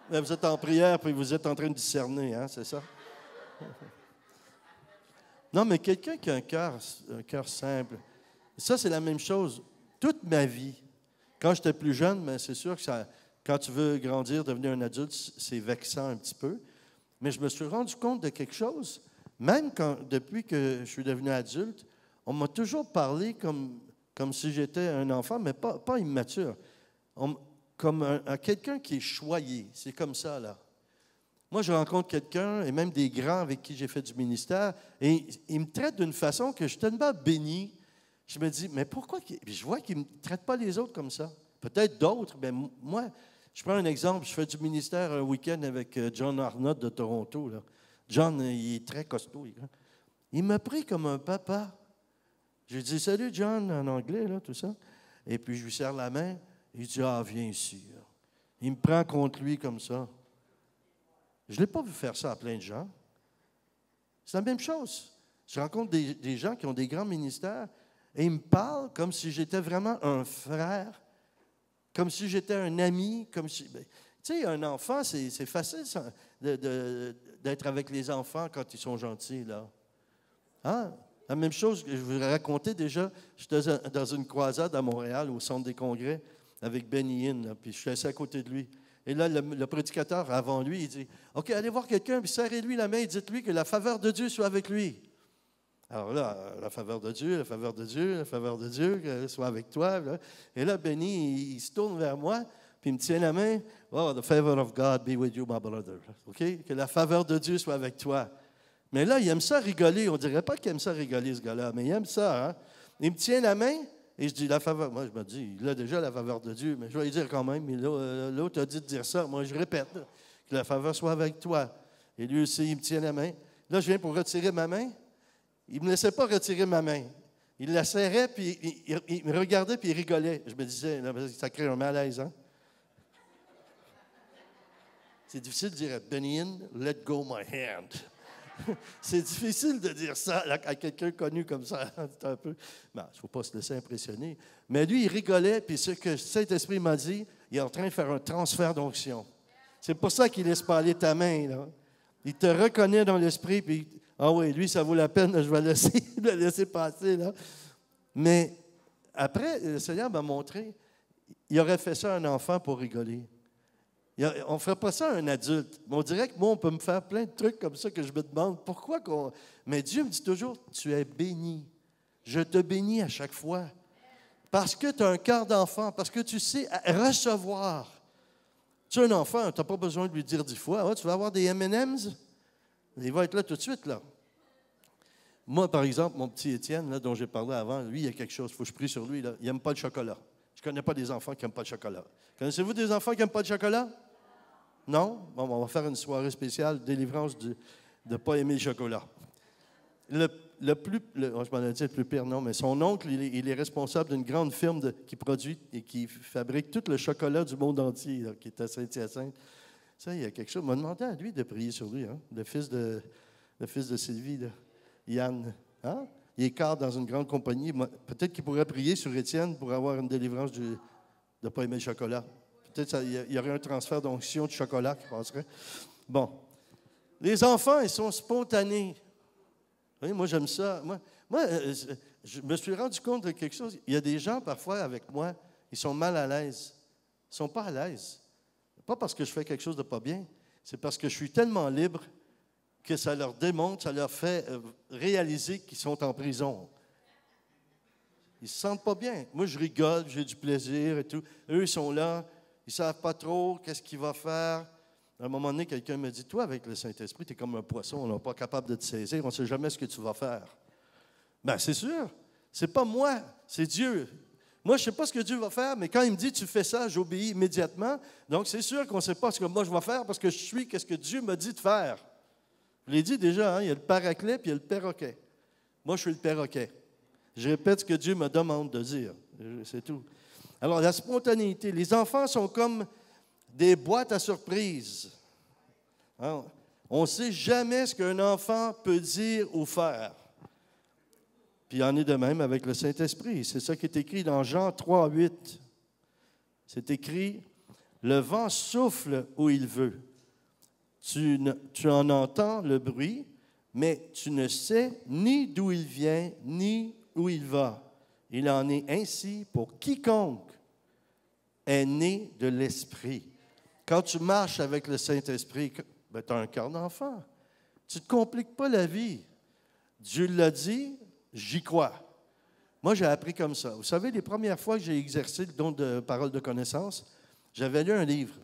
A: Là, vous êtes en prière, puis vous êtes en train de discerner, hein, c'est ça? Non, mais quelqu'un qui a un cœur simple, ça, c'est la même chose. Toute ma vie, quand j'étais plus jeune, mais c'est sûr que quand tu veux grandir, devenir un adulte, c'est vexant un petit peu. Mais je me suis rendu compte de quelque chose, même depuis que je suis devenu adulte, on m'a toujours parlé comme si j'étais un enfant, mais pas immature. Comme quelqu'un qui est choyé. C'est comme ça, là. Moi, je rencontre quelqu'un, et même des grands avec qui j'ai fait du ministère, et ils me traitent d'une façon que je suis tellement béni. Je me dis, mais pourquoi? Je vois qu'ils ne traitent pas les autres comme ça. Peut-être d'autres, mais moi, je prends un exemple. Je fais du ministère un week-end avec John Arnott de Toronto. Là. John, il est très costaud. Il m'a pris comme un papa. J'ai dit, salut John, en anglais, là, tout ça. Et puis, je lui serre la main. Il dit, ah, viens ici. Là. Il me prend contre lui comme ça. Je ne l'ai pas vu faire ça à plein de gens. C'est la même chose. Je rencontre des gens qui ont des grands ministères et ils me parlent comme si j'étais vraiment un frère, comme si j'étais un ami, comme si... Tu sais, un enfant, c'est facile d'être avec les enfants quand ils sont gentils, là. Hein? La même chose que je vous racontais déjà, j'étais dans une croisade à Montréal, au Centre des Congrès, avec Benny Hinn, là, puis je suis assis à côté de lui. Et là, le prédicateur, avant lui, il dit, « OK, allez voir quelqu'un, puis serrez-lui la main et dites-lui que la faveur de Dieu soit avec lui. » Alors là, la faveur de Dieu, la faveur de Dieu, la faveur de Dieu, qu'elle soit avec toi. Là. Et là, Benny, il se tourne vers moi, puis il me tient la main. « Oh, the favor of God be with you, my brother. » OK? Que la faveur de Dieu soit avec toi. Mais là, il aime ça rigoler. On ne dirait pas qu'il aime ça rigoler, ce gars-là, mais il aime ça. Hein? Il me tient la main, et je dis, la faveur. Moi, je me dis, il a déjà la faveur de Dieu, mais je vais lui dire quand même. Mais l'autre a dit de dire ça. Moi, je répète, là, que la faveur soit avec toi. Et lui aussi, il me tient la main. Là, je viens pour retirer ma main. Il ne me laissait pas retirer ma main. Il la serrait, puis il me regardait, puis il rigolait. Je me disais, là, ça crée un malaise, hein? C'est difficile de dire, Benny Hinn, let go my hand. C'est difficile de dire ça à quelqu'un connu comme ça. C'est un peu... il ne faut pas se laisser impressionner. Mais lui, il rigolait, puis ce que Saint-Esprit m'a dit, il est en train de faire un transfert d'onction. C'est pour ça qu'il ne laisse pas aller ta main, là. Il te reconnaît dans l'esprit, puis ah oui, lui, ça vaut la peine, je vais le laisser passer. Là. Mais après, le Seigneur m'a montré, il aurait fait ça à un enfant pour rigoler. On ne ferait pas ça à un adulte. Mais on dirait que moi, on peut me faire plein de trucs comme ça que je me demande pourquoi qu'on... Mais Dieu me dit toujours, tu es béni. Je te bénis à chaque fois. Parce que tu as un cœur d'enfant, parce que tu sais recevoir. Tu es un enfant, tu n'as pas besoin de lui dire 10 fois. Ah, tu vas avoir des M&M's? Il va être là tout de suite, là. Moi, par exemple, mon petit Étienne, là, dont j'ai parlé avant, lui, il y a quelque chose, il faut que je prie sur lui. Là. Il n'aime pas le chocolat. Je ne connais pas des enfants qui n'aiment pas le chocolat. Connaissez-vous des enfants qui n'aiment pas le chocolat? Non? Bon, on va faire une soirée spéciale, délivrance de ne pas aimer le chocolat. Je m'en ai dit le plus pire, non, mais son oncle, il est responsable d'une grande firme qui produit et qui fabrique tout le chocolat du monde entier, là, qui est à Saint-Hyacinthe. Ça, il y a quelque chose. On m'a demandé à lui de prier sur lui, hein, le fils de Sylvie, là. Yann, hein? Il est cadre dans une grande compagnie. Peut-être qu'il pourrait prier sur Étienne pour avoir une délivrance de ne pas aimer le chocolat. Peut-être qu'il y aurait un transfert d'onction de chocolat qui passerait. Bon. Les enfants, ils sont spontanés. Oui, moi, j'aime ça. Moi, je me suis rendu compte de quelque chose. Il y a des gens, parfois, avec moi, ils sont mal à l'aise. Ils ne sont pas à l'aise. Pas parce que je fais quelque chose de pas bien. C'est parce que je suis tellement libre que ça leur démontre, ça leur fait réaliser qu'ils sont en prison. Ils ne se sentent pas bien. Moi, je rigole, j'ai du plaisir et tout. Eux, ils sont là, ils ne savent pas trop qu'est-ce qu'ils vont faire. À un moment donné, quelqu'un me dit, toi, avec le Saint-Esprit, tu es comme un poisson, on n'est pas capable de te saisir, on ne sait jamais ce que tu vas faire. Bien, c'est sûr. C'est pas moi, c'est Dieu. Moi, je ne sais pas ce que Dieu va faire, mais quand il me dit, tu fais ça, j'obéis immédiatement. Donc, c'est sûr qu'on ne sait pas ce que moi je vais faire parce que je suis ce que Dieu m'a dit de faire. Je l'ai dit déjà, hein, il y a le paraclet puis il y a le perroquet. Moi, je suis le perroquet. Je répète ce que Dieu me demande de dire. C'est tout. Alors, la spontanéité. Les enfants sont comme des boîtes à surprises. Hein? On ne sait jamais ce qu'un enfant peut dire ou faire. Puis il en est de même avec le Saint-Esprit. C'est ça qui est écrit dans Jean 3, 8. C'est écrit, « Le vent souffle où il veut. Tu en entends le bruit, mais tu ne sais ni d'où il vient, ni où il va. Il en est ainsi pour quiconque est né de l'Esprit. » Quand tu marches avec le Saint-Esprit, ben, tu as un cœur d'enfant. Tu ne te compliques pas la vie. Dieu l'a dit, j'y crois. Moi, j'ai appris comme ça. Vous savez, les premières fois que j'ai exercé le don de parole de connaissance, j'avais lu un livre.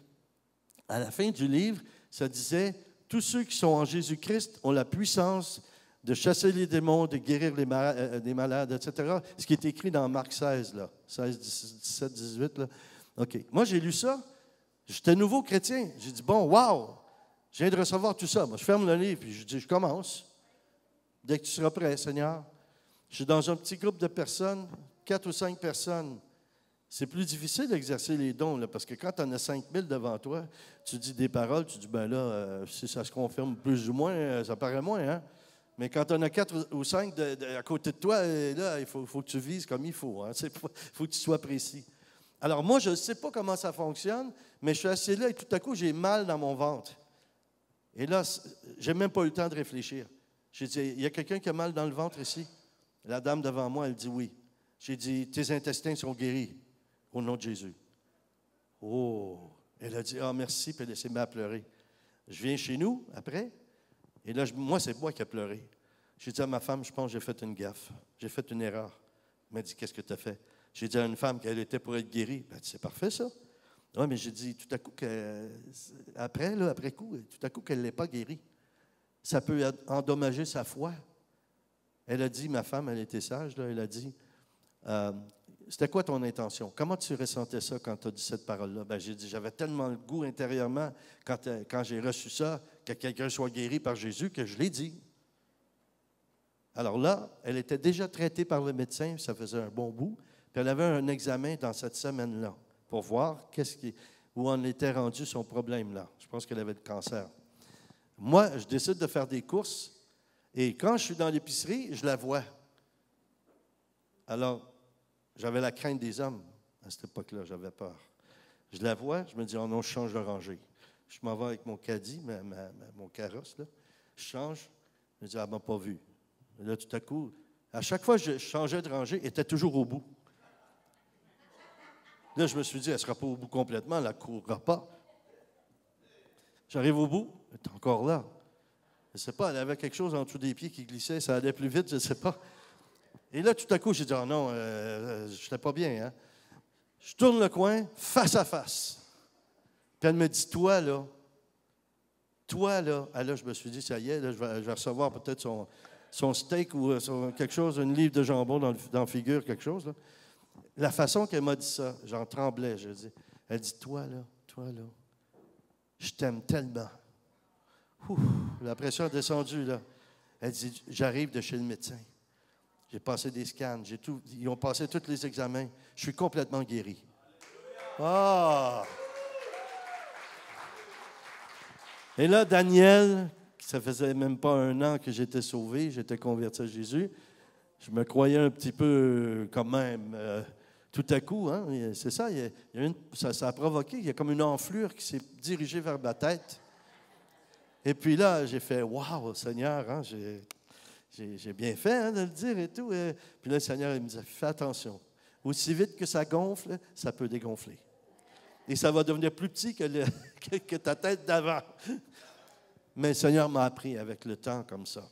A: À la fin du livre, ça disait « Tous ceux qui sont en Jésus-Christ ont la puissance de chasser les démons, de guérir les malades, etc. » Ce qui est écrit dans Marc 16, là, 16, 17, 18. Là. OK. Moi, j'ai lu ça. J'étais nouveau chrétien. J'ai dit « Bon, wow! Je viens de recevoir tout ça. » Moi, je ferme le livre et je dis « Je commence. Dès que tu seras prêt, Seigneur. » Je suis dans un petit groupe de personnes, 4 ou 5 personnes. C'est plus difficile d'exercer les dons, là, parce que quand tu en as 5000 devant toi, tu dis des paroles, tu dis, ben là, si ça se confirme plus ou moins, ça paraît moins, hein? Mais quand tu en as 4 ou 5 à côté de toi, là, il faut que tu vises comme il faut. Hein? Il faut que tu sois précis. Alors moi, je ne sais pas comment ça fonctionne, mais je suis assis là et tout à coup, j'ai mal dans mon ventre. Et là, je n'ai même pas eu le temps de réfléchir. J'ai dit, il y a quelqu'un qui a mal dans le ventre ici? La dame devant moi, elle dit oui. J'ai dit, tes intestins sont guéris au nom de Jésus. Oh! Elle a dit, ah, merci, puis elle s'est mise à pleurer. Je viens chez nous, après, et là, moi, c'est moi qui ai pleuré. J'ai dit à ma femme, je pense que j'ai fait une gaffe. J'ai fait une erreur. Elle m'a dit, qu'est-ce que tu as fait? J'ai dit à une femme qu'elle était pour être guérie. Elle a dit, c'est parfait, ça. Oui, mais j'ai dit, tout à coup, après coup, tout à coup, qu'elle ne l'ait pas guérie. Ça peut endommager sa foi. Elle a dit, ma femme, elle était sage, là, elle a dit, c'était quoi ton intention? Comment tu ressentais ça quand tu as dit cette parole-là? Ben, j'ai dit, j'avais tellement le goût intérieurement quand j'ai reçu ça, que quelqu'un soit guéri par Jésus, que je l'ai dit. Alors là, elle était déjà traitée par le médecin, ça faisait un bon bout, puis elle avait un examen dans cette semaine-là pour voir où en était rendu son problème-là. Je pense qu'elle avait le cancer. Moi, je décide de faire des courses, et quand je suis dans l'épicerie, je la vois. Alors, j'avais la crainte des hommes. À cette époque-là, j'avais peur. Je la vois, je me dis, oh non, je change de rangée. Je m'en vais avec mon caddie, mon carrosse, là. Je change, je me dis, elle ne m'a pas vu. Et là, tout à coup, à chaque fois que je changeais de rangée, elle était toujours au bout. Là, je me suis dit, elle ne sera pas au bout complètement, elle ne courra pas. J'arrive au bout, elle est encore là. Je ne sais pas, elle avait quelque chose en dessous des pieds qui glissait, ça allait plus vite, je ne sais pas. Et là, tout à coup, j'ai dit, oh non, je n'étais pas bien. Hein? Je tourne le coin, face à face. Puis elle me dit, toi, là, ah, là, je me suis dit, ça y est, là, je vais recevoir peut-être son steak ou quelque chose, une livre de jambon dans la figure, quelque chose. Là. La façon qu'elle m'a dit ça, j'en tremblais. Elle dit, toi, là, je t'aime tellement. Ouf, la pression est descendue, là. Elle dit, j'arrive de chez le médecin. J'ai passé des scans, ils ont passé tous les examens. Je suis complètement guéri. Ah! Et là, Daniel, ça faisait même pas 1 an que j'étais sauvé, j'étais converti à Jésus. Je me croyais un petit peu quand même, tout à coup, hein, c'est ça, ça a provoqué, il y a comme une enflure qui s'est dirigée vers ma tête. Et puis là, j'ai fait « Wow, Seigneur, hein, j'ai bien fait hein, de le dire et tout. » Puis là, le Seigneur, il me disait « Fais attention, aussi vite que ça gonfle, ça peut dégonfler. Et ça va devenir plus petit que ta tête d'avant. » Mais le Seigneur m'a appris avec le temps comme ça.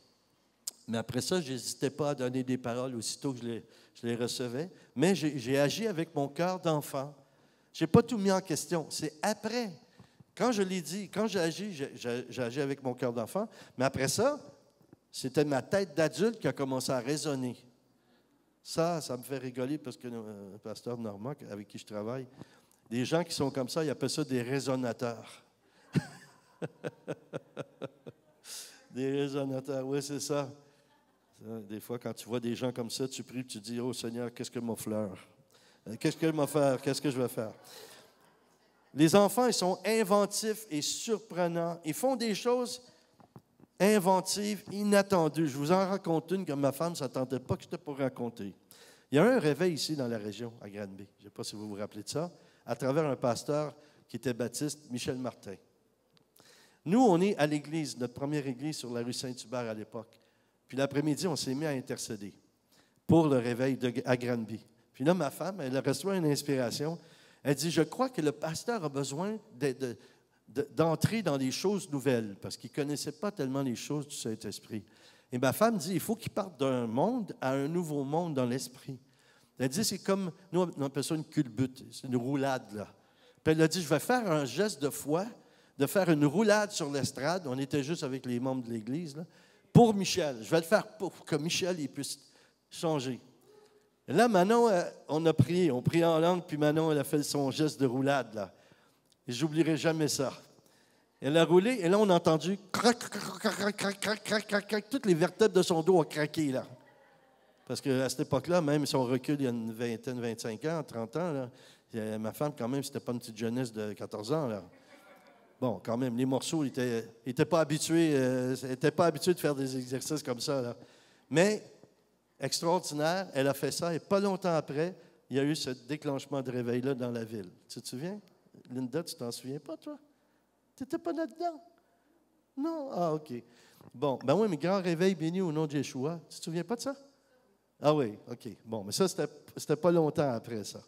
A: Mais après ça, je n'hésitais pas à donner des paroles aussitôt que je les recevais. Mais j'ai agi avec mon cœur d'enfant. Je n'ai pas tout mis en question. C'est après. Quand je l'ai dit, quand j'ai agi avec mon cœur d'enfant. Mais après ça, c'était ma tête d'adulte qui a commencé à résonner. Ça me fait rigoler parce que le pasteur Normand, avec qui je travaille, des gens qui sont comme ça, ils appellent ça des résonateurs. Des résonateurs, oui, c'est ça. Des fois, quand tu vois des gens comme ça, tu pries et tu dis, « Oh Seigneur, qu'est-ce que ma fleur? Qu'est-ce que je vais faire? Qu'est-ce que je vais faire? » Les enfants, ils sont inventifs et surprenants. Ils font des choses inventives, inattendues. Je vous en raconte une que ma femme ne s'attendait pas que je te pour raconter. Il y a un réveil ici dans la région, à Granby. Je ne sais pas si vous vous rappelez de ça, à travers un pasteur qui était baptiste, Michel Martin. Nous, on est à l'église, notre première église sur la rue Saint-Hubert à l'époque. Puis l'après-midi, on s'est mis à intercéder pour le réveil à Granby. Puis là, ma femme, elle a reçu une inspiration. Elle dit, je crois que le pasteur a besoin d'entrer dans les choses nouvelles, parce qu'il ne connaissait pas tellement les choses du Saint-Esprit. Et ma femme dit, il faut qu'il parte d'un monde à un nouveau monde dans l'esprit. Elle dit, c'est comme, nous on appelle ça une culbute, c'est une roulade, là. Puis elle a dit, je vais faire un geste de foi, de faire une roulade sur l'estrade, on était juste avec les membres de l'Église, là, pour Michel. Je vais le faire pour que Michel il puisse changer. Et là, Manon, on a prié en langue, puis Manon, elle a fait son geste de roulade, là. Et j'oublierai jamais ça. Elle a roulé, et là, on a entendu crac, crac, crac, crac, crac, crac, crac, crac, toutes les vertèbres de son dos ont craqué, là. Parce qu'à cette époque-là, même si on recule il y a une vingtaine, 25 ans, 30 ans, là, ma femme, quand même, c'était pas une petite jeunesse de 14 ans, là. Bon, quand même, les morceaux n'étaient pas habitués de faire des exercices comme ça, là. Mais, extraordinaire, elle a fait ça, et pas longtemps après, il y a eu ce déclenchement de réveil-là dans la ville. Tu te souviens? Linda, tu t'en souviens pas, toi? Tu n'étais pas là-dedans? Non? Ah, OK. Bon, ben oui, mais grand réveil béni au nom de Yeshua. Tu te souviens pas de ça? Ah oui, OK. Bon, mais ça, c'était pas longtemps après ça.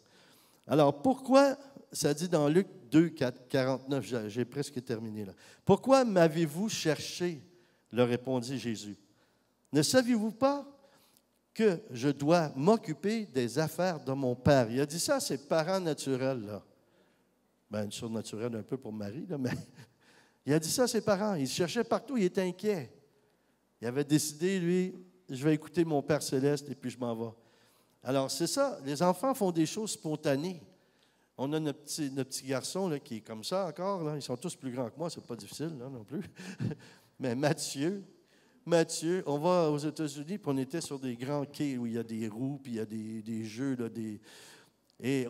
A: Alors, pourquoi, ça dit dans Luc 2, 49, j'ai presque terminé là. Pourquoi m'avez-vous cherché? Leur répondit Jésus. Ne saviez-vous pas que je dois m'occuper des affaires de mon Père? Il a dit ça à ses parents naturels, là. Bien, surnaturel un peu pour Marie, là, mais il a dit ça à ses parents. Il cherchait partout, il était inquiet. Il avait décidé, lui, je vais écouter mon Père céleste et puis je m'en vais. Alors, c'est ça, les enfants font des choses spontanées. On a notre petit garçon là, qui est comme ça encore. Là. Ils sont tous plus grands que moi, c'est pas difficile là, non plus. Mais Mathieu, on va aux États-Unis, puis on était sur des grands quais où il y a des roues, puis il y a des jeux, là, et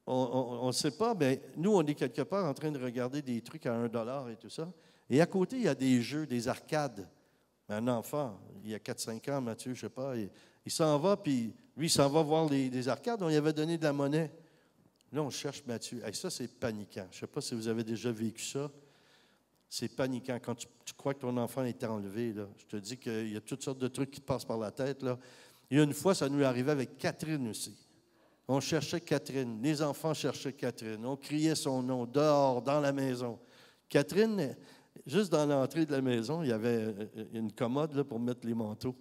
A: on ne sait pas, mais nous, on est quelque part en train de regarder des trucs à $1 et tout ça. Et à côté, il y a des jeux, des arcades. Un enfant, il y a 4-5 ans, Mathieu, je ne sais pas, il s'en va, puis lui, il s'en va voir les arcades. On lui avait donné de la monnaie. Là, on cherche Mathieu. Et ça, c'est paniquant. Je ne sais pas si vous avez déjà vécu ça. C'est paniquant. Quand tu crois que ton enfant est enlevé, là, je te dis qu'il y a toutes sortes de trucs qui te passent par la tête. Là. Il y a une fois, ça nous est arrivé avec Catherine aussi. On cherchait Catherine. Les enfants cherchaient Catherine. On criait son nom dehors, dans la maison. Catherine, juste dans l'entrée de la maison, il y avait une commode là, pour mettre les manteaux.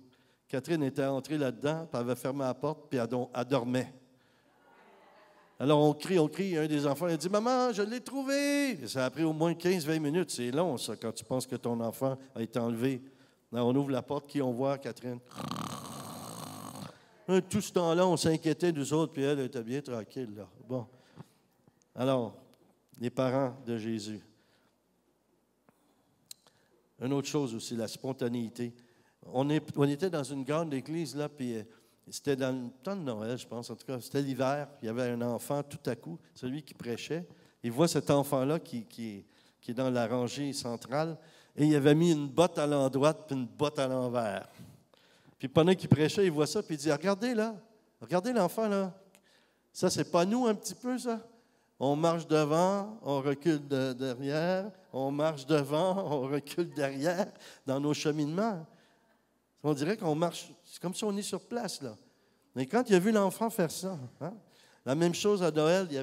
A: Catherine était entrée là-dedans, puis elle avait fermé la porte, puis elle dormait. Alors, on crie. Un des enfants, il a dit, « Maman, je l'ai trouvé! » Et ça a pris au moins 15-20 minutes. C'est long, ça, quand tu penses que ton enfant a été enlevé. Là, on ouvre la porte. Qui on voit, Catherine? Tout ce temps-là, on s'inquiétait nous autres, puis elle était bien tranquille, là. Bon. Alors, les parents de Jésus. Une autre chose aussi, la spontanéité. On était dans une grande église, là, puis c'était dans le temps de Noël, je pense. En tout cas, c'était l'hiver. Il y avait un enfant, tout à coup, celui qui prêchait. Il voit cet enfant-là qui est dans la rangée centrale, et il avait mis une botte à l'endroite puis une botte à l'envers. Puis pendant qu'il prêchait, il voit ça, puis il dit, « Regardez là, regardez l'enfant là. Ça, c'est pas nous un petit peu, ça? On marche devant, on recule derrière, on marche devant, on recule derrière dans nos cheminements. On dirait qu'on marche, c'est comme si on est sur place, là. Mais quand il a vu l'enfant faire ça, hein, la même chose à Noël, il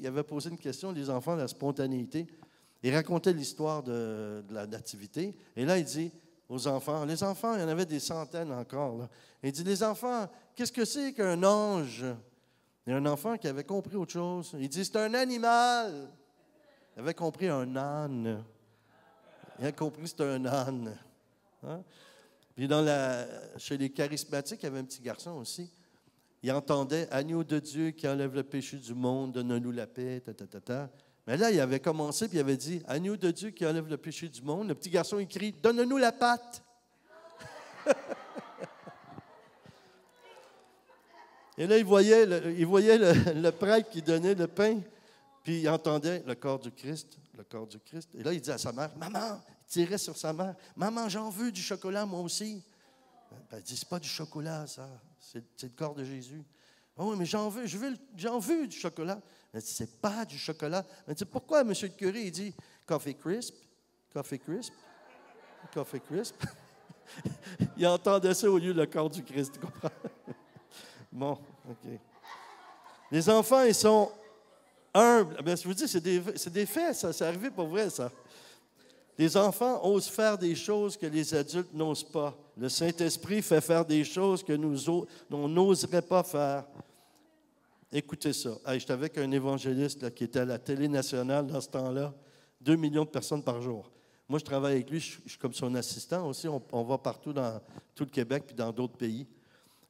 A: avait posé une question, les enfants, la spontanéité. Il racontait l'histoire de la nativité. Et là, il dit aux enfants, les enfants, il y en avait des centaines encore, là. Il dit, les enfants, qu'est-ce que c'est qu'un ange? Il y a un enfant qui avait compris autre chose. Il dit, c'est un animal. Il avait compris un âne. Il a compris que c'était un âne. Hein? Puis chez les charismatiques, il y avait un petit garçon aussi. Il entendait « Agneau de Dieu qui enlève le péché du monde, donne-nous la paix, ta, ta, ta, ta. » Mais là, il avait commencé, puis il avait dit « Agneau de Dieu qui enlève le péché du monde. » Le petit garçon, il crie « Donne-nous la patte. » Et là, il voyait le prêtre qui donnait le pain, puis il entendait le corps du Christ, le corps du Christ. Et là, il dit à sa mère, « Maman, » il tirait sur sa mère, « Maman, j'en veux du chocolat, moi aussi. » Elle dit, « C'est pas du chocolat, ça. C'est le corps de Jésus. » « Oh, oui, mais j'en veux du chocolat. » Elle dit, « C'est pas du chocolat. » Elle dit, « Pourquoi, monsieur le curé? » Il dit, « Coffee crisp, coffee crisp, coffee crisp. » Il entendait ça au lieu de le corps du Christ, tu comprends? Bon, OK. Les enfants, ils sont humbles. Bien, je vous dis, c'est des faits, ça. C'est arrivé pour vrai, ça. Les enfants osent faire des choses que les adultes n'osent pas. Le Saint-Esprit fait faire des choses que on n'oserait pas faire. Écoutez ça. Hey, j'étais avec un évangéliste là, qui était à la télé nationale dans ce temps-là. 2 millions de personnes par jour. Moi, je travaille avec lui. Je suis comme son assistant aussi. On va partout dans tout le Québec puis dans d'autres pays.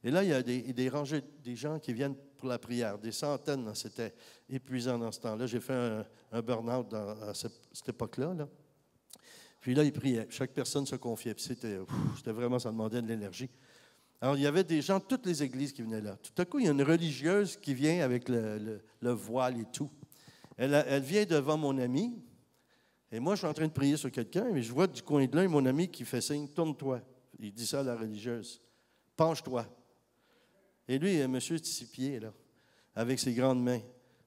A: Et là, il y a des rangées, des gens qui viennent pour la prière. Des centaines. Là, c'était épuisant dans ce temps-là. J'ai fait un burn-out à cette époque-là. Là. Puis là, il priait. Chaque personne se confiait. Puis c'était vraiment, ça demandait de l'énergie. Alors, il y avait des gens de toutes les églises qui venaient là. Tout à coup, il y a une religieuse qui vient avec le voile et tout. Elle vient devant mon ami. Et moi, je suis en train de prier sur quelqu'un. Mais je vois du coin de l'œil mon ami qui fait signe, « Tourne-toi. » Il dit ça à la religieuse. « Penche-toi. » Et lui, monsieur de 6 pieds, là, avec ses grandes mains,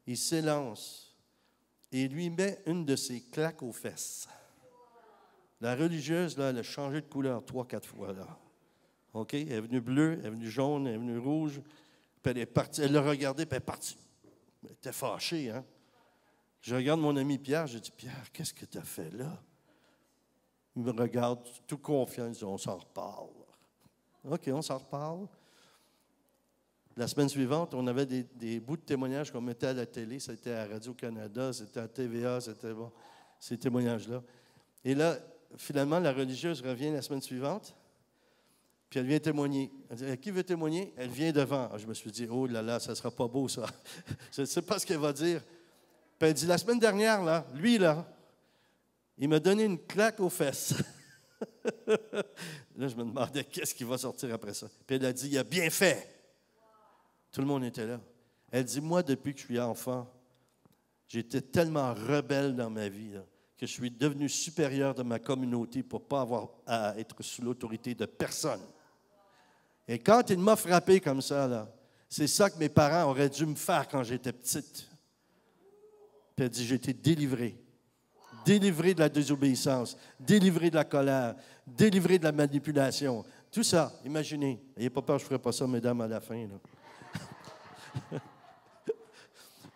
A: il s'élance et lui met une de ses claques aux fesses. La religieuse, là, elle a changé de couleur 3-4 fois, là. OK? Elle est venue bleue, elle est venue jaune, elle est venue rouge. Puis elle est partie. Elle l'a regardé, puis elle est partie. Elle était fâchée, hein? Je regarde mon ami Pierre, je dis, « Pierre, qu'est-ce que tu as fait là? » Il me regarde, tout confiant, il dit, « On s'en reparle. » OK, on s'en reparle. La semaine suivante, on avait des bouts de témoignages qu'on mettait à la télé. C'était à Radio-Canada, c'était à TVA, c'était bon, ces témoignages-là. Et là, finalement, la religieuse revient la semaine suivante, puis elle vient témoigner. Elle dit, « Qui veut témoigner? » Elle vient devant. Alors, je me suis dit, « Oh là là, ça ne sera pas beau, ça. » Je ne sais pas ce qu'elle va dire. Puis elle dit, « La semaine dernière, là, lui, là, il m'a donné une claque aux fesses. » Là, je me demandais qu'est-ce qui va sortir après ça. Puis elle a dit, « Il a bien fait. » Tout le monde était là. Elle dit, « Moi, depuis que je suis enfant, j'étais tellement rebelle dans ma vie, là, que je suis devenu supérieur de ma communauté pour ne pas avoir à être sous l'autorité de personne. Et quand il m'a frappé comme ça, là, c'est ça que mes parents auraient dû me faire quand j'étais petite. » Puis elle dit, « J'ai été délivré. Délivré de la désobéissance, délivré de la colère, délivré de la manipulation. » Tout ça, imaginez. N'ayez pas peur, je ne ferai pas ça, mesdames, à la fin, là.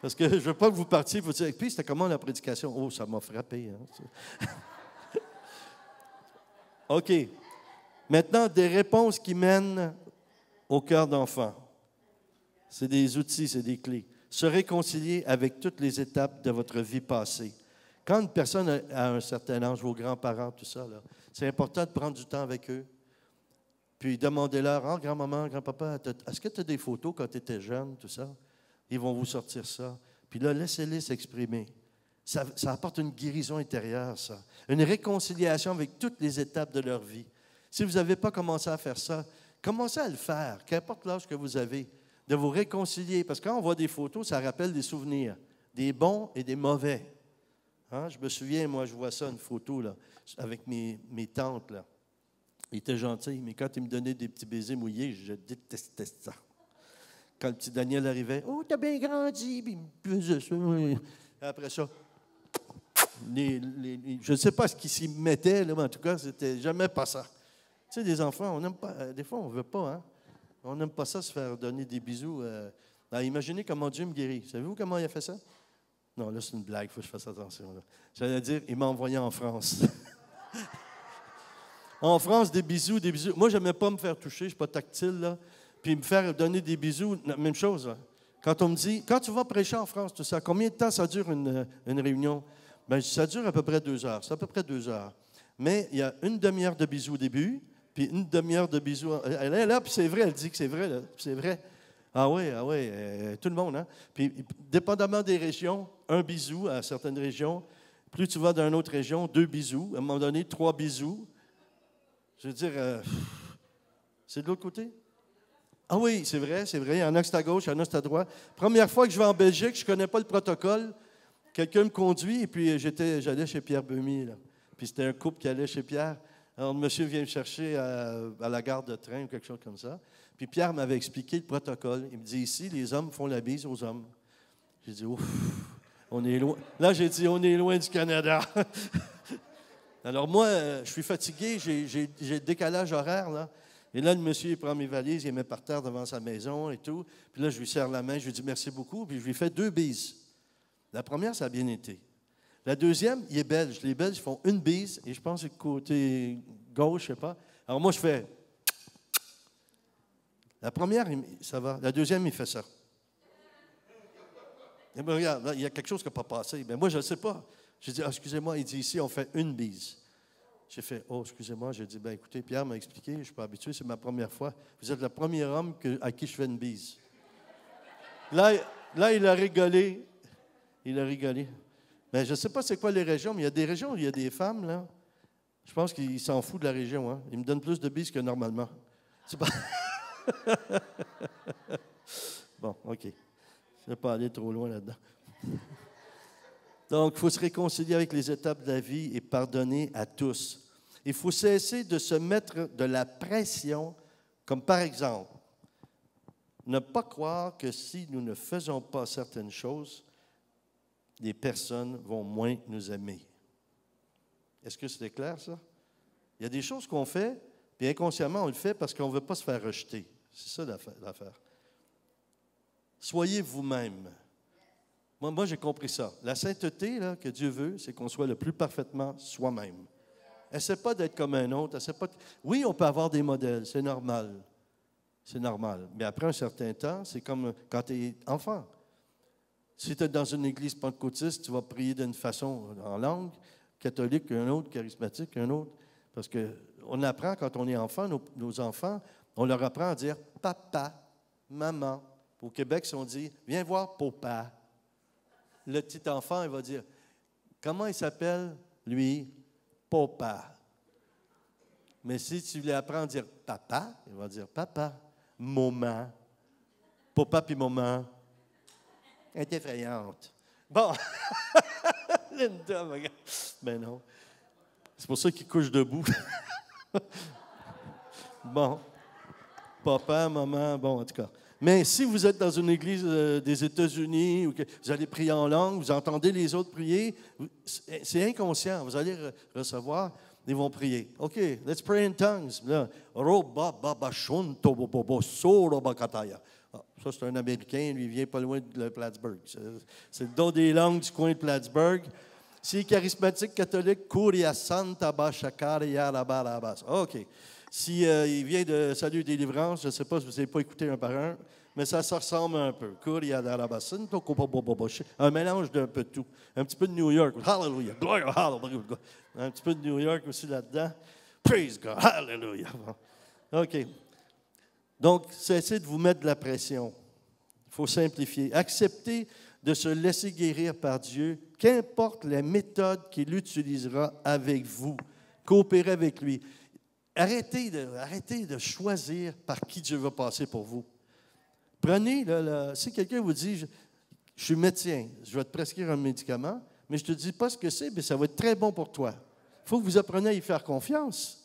A: Parce que je ne veux pas que vous partiez et vous dire, puis c'était comment la prédication? Oh, ça m'a frappé. Hein? OK. Maintenant, des réponses qui mènent au cœur d'enfant. C'est des outils, c'est des clés. se réconcilier avec toutes les étapes de votre vie passée. Quand une personne a un certain âge, vos grands-parents, tout ça, là, c'est important de prendre du temps avec eux. Puis demandez-leur, « Ah, grand-maman, grand-papa, est-ce que tu as des photos quand tu étais jeune, tout ça? » Ils vont vous sortir ça. Puis là, laissez-les s'exprimer. Ça apporte une guérison intérieure, ça. Une réconciliation avec toutes les étapes de leur vie. Si vous n'avez pas commencé à faire ça, commencez à le faire, qu'importe l'âge que vous avez, de vous réconcilier. Parce que quand on voit des photos, ça rappelle des souvenirs, des bons et des mauvais. Hein? Je me souviens, moi, je vois ça, une photo là, avec mes tantes. Là. Ils étaient gentils, mais quand ils me donnaient des petits baisers mouillés, je détestais ça. Quand le petit Daniel arrivait, « Oh, t'as bien grandi! » Puis il me faisait ça. Après ça, je ne sais pas ce qu'ils s'y mettaient, là, mais en tout cas, c'était jamais pas ça. Tu sais, des enfants, on n'aime pas, des fois, on ne veut pas, hein? On n'aime pas ça, se faire donner des bisous. Imaginez comment Dieu me guérit. Savez-vous comment il a fait ça? Non, là, c'est une blague, il faut que je fasse attention. Là. J'allais dire, il m'a envoyé en France. En France, des bisous, des bisous. Moi, je n'aimais pas me faire toucher, je ne suis pas tactile, là. Puis me faire donner des bisous, même chose. Là. Quand on me dit, quand tu vas prêcher en France, tout ça, combien de temps ça dure une réunion? Bien, ça dure à peu près 2 heures. C'est à peu près 2 heures. Mais il y a une demi-heure de bisous au début, puis une demi-heure de bisous. Elle est là, puis c'est vrai, elle dit que c'est vrai, là. C'est vrai. Ah oui, tout le monde, hein? Puis, dépendamment des régions, un bisou à certaines régions. Plus tu vas dans une autre région, 2 bisous. À un moment donné, 3 bisous. Je veux dire, c'est de l'autre côté? Ah oui, c'est vrai. Il y en a qui c'est à gauche, il y en a qui c'est à droite. Première fois que je vais en Belgique, je ne connais pas le protocole. Quelqu'un me conduit, et puis j'allais chez Pierre Beumy, là. Puis c'était un couple qui allait chez Pierre. Alors, le monsieur vient me chercher à la gare de train ou quelque chose comme ça. Puis Pierre m'avait expliqué le protocole. Il me dit, ici, les hommes font la bise aux hommes. J'ai dit, ouf, on est loin. Là, j'ai dit, on est loin du Canada. Alors moi, je suis fatigué, j'ai le décalage horaire, là. Et là, le monsieur, il prend mes valises, il les met par terre devant sa maison et tout. Puis là, je lui serre la main, je lui dis merci beaucoup, puis je lui fais 2 bises. La première, ça a bien été. La deuxième, il est belge. Les Belges font une bise, et je pense que c'est côté gauche, je ne sais pas. Alors moi, je fais... La première, ça va. La deuxième, il fait ça. Et bien, regarde, là, il y a quelque chose qui n'a pas passé. Mais moi, je ne sais pas. J'ai dit, excusez-moi, il dit ici, on fait une bise. J'ai fait, oh, excusez-moi. J'ai dit, écoutez, Pierre m'a expliqué, je ne suis pas habitué, c'est ma première fois. Vous êtes le premier homme à qui je fais une bise. Là, il a rigolé. Il a rigolé. Mais je ne sais pas c'est quoi les régions, mais il y a des régions où il y a des femmes, là. Je pense qu'il s'en fout de la région, hein. Il me donne plus de bises que normalement. C'est pas... Bon, OK. Je ne vais pas aller trop loin là-dedans. Donc, il faut se réconcilier avec les étapes de la vie et pardonner à tous. Il faut cesser de se mettre de la pression, comme par exemple, ne pas croire que si nous ne faisons pas certaines choses, les personnes vont moins nous aimer. Est-ce que c'est clair, ça? Il y a des choses qu'on fait, puis inconsciemment, on le fait parce qu'on ne veut pas se faire rejeter. C'est ça l'affaire. Soyez vous-même. Moi, j'ai compris ça. La sainteté là, que Dieu veut, c'est qu'on soit le plus parfaitement soi-même. Essaie pas d'être comme un autre. Oui, on peut avoir des modèles, c'est normal. C'est normal. Mais après un certain temps, c'est comme quand tu es enfant. Si tu es dans une église pentecôtiste, tu vas prier d'une façon en langue, catholique, un autre, charismatique, un autre. Parce qu'on apprend quand on est enfant, nos enfants, on leur apprend à dire papa, maman. Au Québec, si on dit viens voir papa, le petit enfant, il va dire comment il s'appelle, lui? Papa. Mais si tu lui apprends à dire papa, il va dire papa, maman. Papa puis maman. Elle est effrayante. Bon. Linda, regarde. Ben non. C'est pour ça qu'il couche debout. Bon. Papa, maman, bon, en tout cas. Mais si vous êtes dans une église des États-Unis ou que vous allez prier en langue, vous entendez les autres prier, c'est inconscient. Vous allez recevoir, ils vont prier. OK, let's pray in tongues. Là, ça, c'est un Américain, lui, il vient pas loin de Plattsburgh. C'est le don des langues du coin de Plattsburgh. Si charismatique catholique, Kuria Santa Bashakaria Labarabas. OK. Si il vient de Salut et Délivrance, je ne sais pas si vous n'avez pas écouté un par un, mais ça ressemble un peu. Un mélange d'un peu de tout. Un petit peu de New York. Hallelujah. Hallelujah. Un petit peu de New York aussi là-dedans. Praise God. Hallelujah. OK. Donc, cessez de vous mettre de la pression. Il faut simplifier. Acceptez de se laisser guérir par Dieu, qu'importe la méthode qu'il utilisera avec vous. Coopérez avec lui. Arrêtez de choisir par qui Dieu va passer pour vous. Prenez, si quelqu'un vous dit, je suis médecin, je vais te prescrire un médicament, mais je ne te dis pas ce que c'est, mais ça va être très bon pour toi. Il faut que vous appreniez à y faire confiance.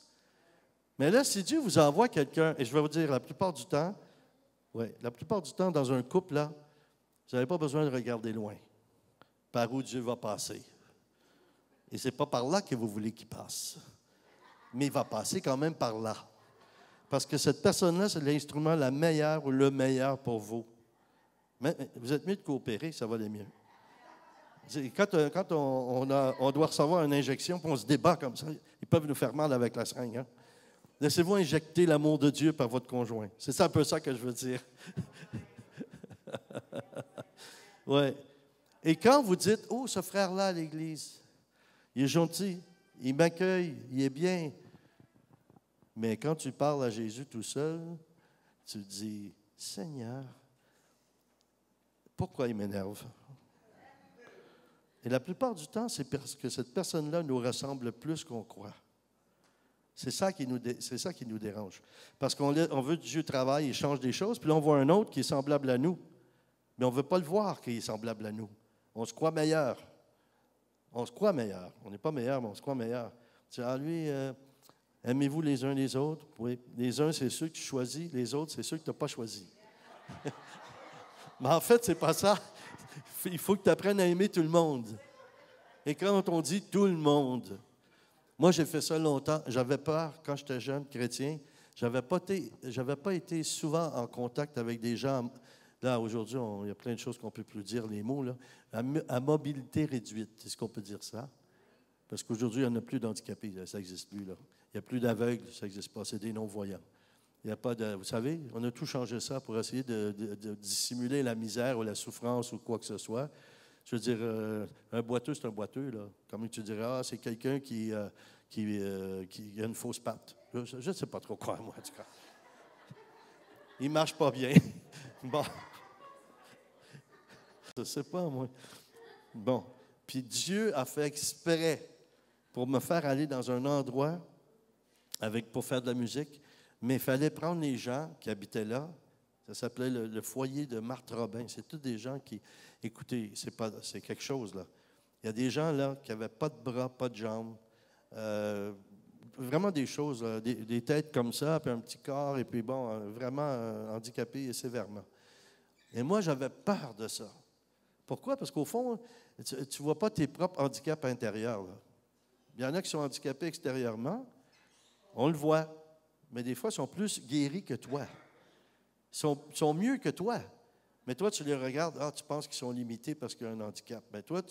A: Mais là, si Dieu vous envoie quelqu'un, et je vais vous dire, la plupart du temps, dans un couple, là, vous n'avez pas besoin de regarder loin, par où Dieu va passer. Et ce n'est pas par là que vous voulez qu'il passe. Mais il va passer quand même par là. Parce que cette personne-là, c'est l'instrument la meilleure ou le meilleur pour vous. Mais vous êtes mieux de coopérer, ça va aller mieux. Quand on doit recevoir une injection, puis on se débat comme ça, ils peuvent nous faire mal avec la seringue. Hein? Laissez-vous injecter l'amour de Dieu par votre conjoint. C'est ça un peu ça que je veux dire. Ouais. Et quand vous dites, oh, ce frère-là à l'église, il est gentil, il m'accueille, il est bien. Mais quand tu parles à Jésus tout seul, tu te dis, Seigneur, pourquoi il m'énerve? Et la plupart du temps, c'est parce que cette personne-là nous ressemble plus qu'on croit. C'est ça qui nous dérange. Parce qu'on veut que Dieu travaille et change des choses, puis là, on voit un autre qui est semblable à nous. Mais on ne veut pas le voir qu'il est semblable à nous. On se croit meilleur. On se croit meilleur. On n'est pas meilleur, mais on se croit meilleur. Tu dis, lui, aimez-vous les uns les autres? Oui. Les uns, c'est ceux que tu choisis. Les autres, c'est ceux que tu n'as pas choisis. Mais en fait, c'est pas ça. Il faut que tu apprennes à aimer tout le monde. Et quand on dit tout le monde, moi, j'ai fait ça longtemps. J'avais peur, quand j'étais jeune chrétien, j'avais pas été souvent en contact avec des gens. Là, aujourd'hui, il y a plein de choses qu'on ne peut plus dire, les mots, là. À mobilité réduite, est-ce qu'on peut dire ça? Parce qu'aujourd'hui, il n'y en a plus d'handicapés, là, ça n'existe plus. Là. Il n'y a plus d'aveugles, ça n'existe pas, c'est des non-voyants. Il n'y a pas de. Vous savez, on a tout changé ça pour essayer de dissimuler la misère ou la souffrance ou quoi que ce soit. Je veux dire, un boiteux, c'est un boiteux, là. Comme tu dirais, c'est quelqu'un qui a une fausse patte. Je ne sais pas trop quoi, moi, en tout cas. Il ne marche pas bien. Bon. Je ne sais pas, moi. Bon. Puis Dieu a fait exprès pour me faire aller dans un endroit pour faire de la musique, mais il fallait prendre les gens qui habitaient là. Ça s'appelait le foyer de Marthe Robin. C'est tous des gens qui... Écoutez, c'est quelque chose, là. Il y a des gens, là, qui n'avaient pas de bras, pas de jambes. Vraiment des choses, des têtes comme ça, puis un petit corps, et puis bon, vraiment handicapés et sévèrement. Et moi, j'avais peur de ça. Pourquoi? Parce qu'au fond, tu ne vois pas tes propres handicaps intérieurs, là. Il y en a qui sont handicapés extérieurement, on le voit, mais des fois, ils sont plus guéris que toi. Ils sont mieux que toi. Mais toi, tu les regardes, tu penses qu'ils sont limités parce qu'il y a un handicap. Bien, toi,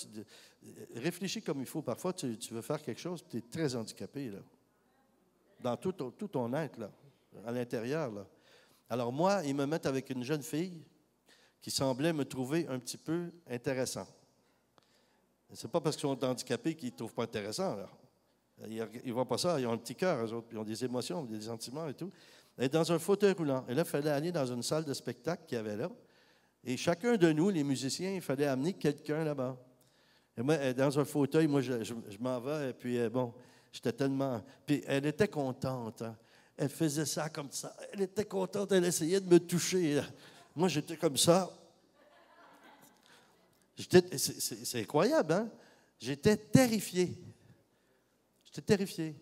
A: réfléchis comme il faut. Parfois, tu veux faire quelque chose, tu es très handicapé, là. Dans tout ton être, là, à l'intérieur, là. Alors moi, ils me mettent avec une jeune fille qui semblait me trouver un petit peu intéressant. Ce n'est pas parce qu'ils sont handicapés qu'ils ne trouvent pas intéressant, là. Ils ne voient pas ça, ils ont un petit cœur, eux autres, puis ils ont des émotions, des sentiments et tout. Elle est dans un fauteuil roulant. Et là, il fallait aller dans une salle de spectacle qu'il y avait là. Et chacun de nous, les musiciens, il fallait amener quelqu'un là-bas. Et moi, dans un fauteuil, moi, je m'en vais, et puis, bon, j'étais tellement... Puis elle était contente, hein. Elle faisait ça comme ça. Elle était contente, elle essayait de me toucher, là. Moi, j'étais comme ça. C'est incroyable, hein? J'étais terrifié. J'étais terrifié.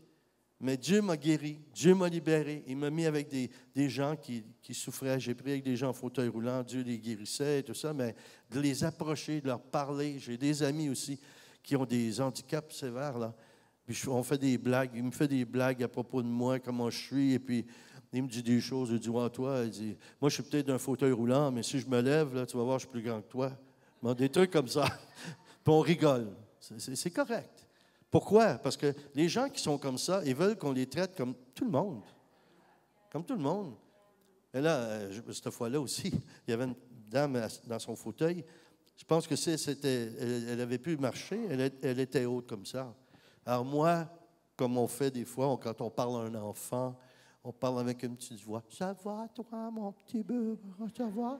A: Mais Dieu m'a guéri, Dieu m'a libéré. Il m'a mis avec des gens qui souffraient. J'ai pris avec des gens en fauteuil roulant. Dieu les guérissait et tout ça. Mais de les approcher, de leur parler. J'ai des amis aussi qui ont des handicaps sévères, là. Puis on fait des blagues. Il me fait des blagues à propos de moi, comment je suis. Et puis, il me dit des choses. Il dit, ouais, toi, il dit, moi, je suis peut-être d'un fauteuil roulant, mais si je me lève, là, tu vas voir, je suis plus grand que toi. Bon, des trucs comme ça. Puis on rigole. C'est correct. Pourquoi? Parce que les gens qui sont comme ça, ils veulent qu'on les traite comme tout le monde. comme tout le monde. Et là, cette fois-là aussi, il y avait une dame dans son fauteuil. Je pense que elle avait pu marcher, elle était haute comme ça. Alors moi, comme on fait des fois, quand on parle à un enfant, on parle avec une petite voix. « Ça va, toi, mon petit bébé, ça va? »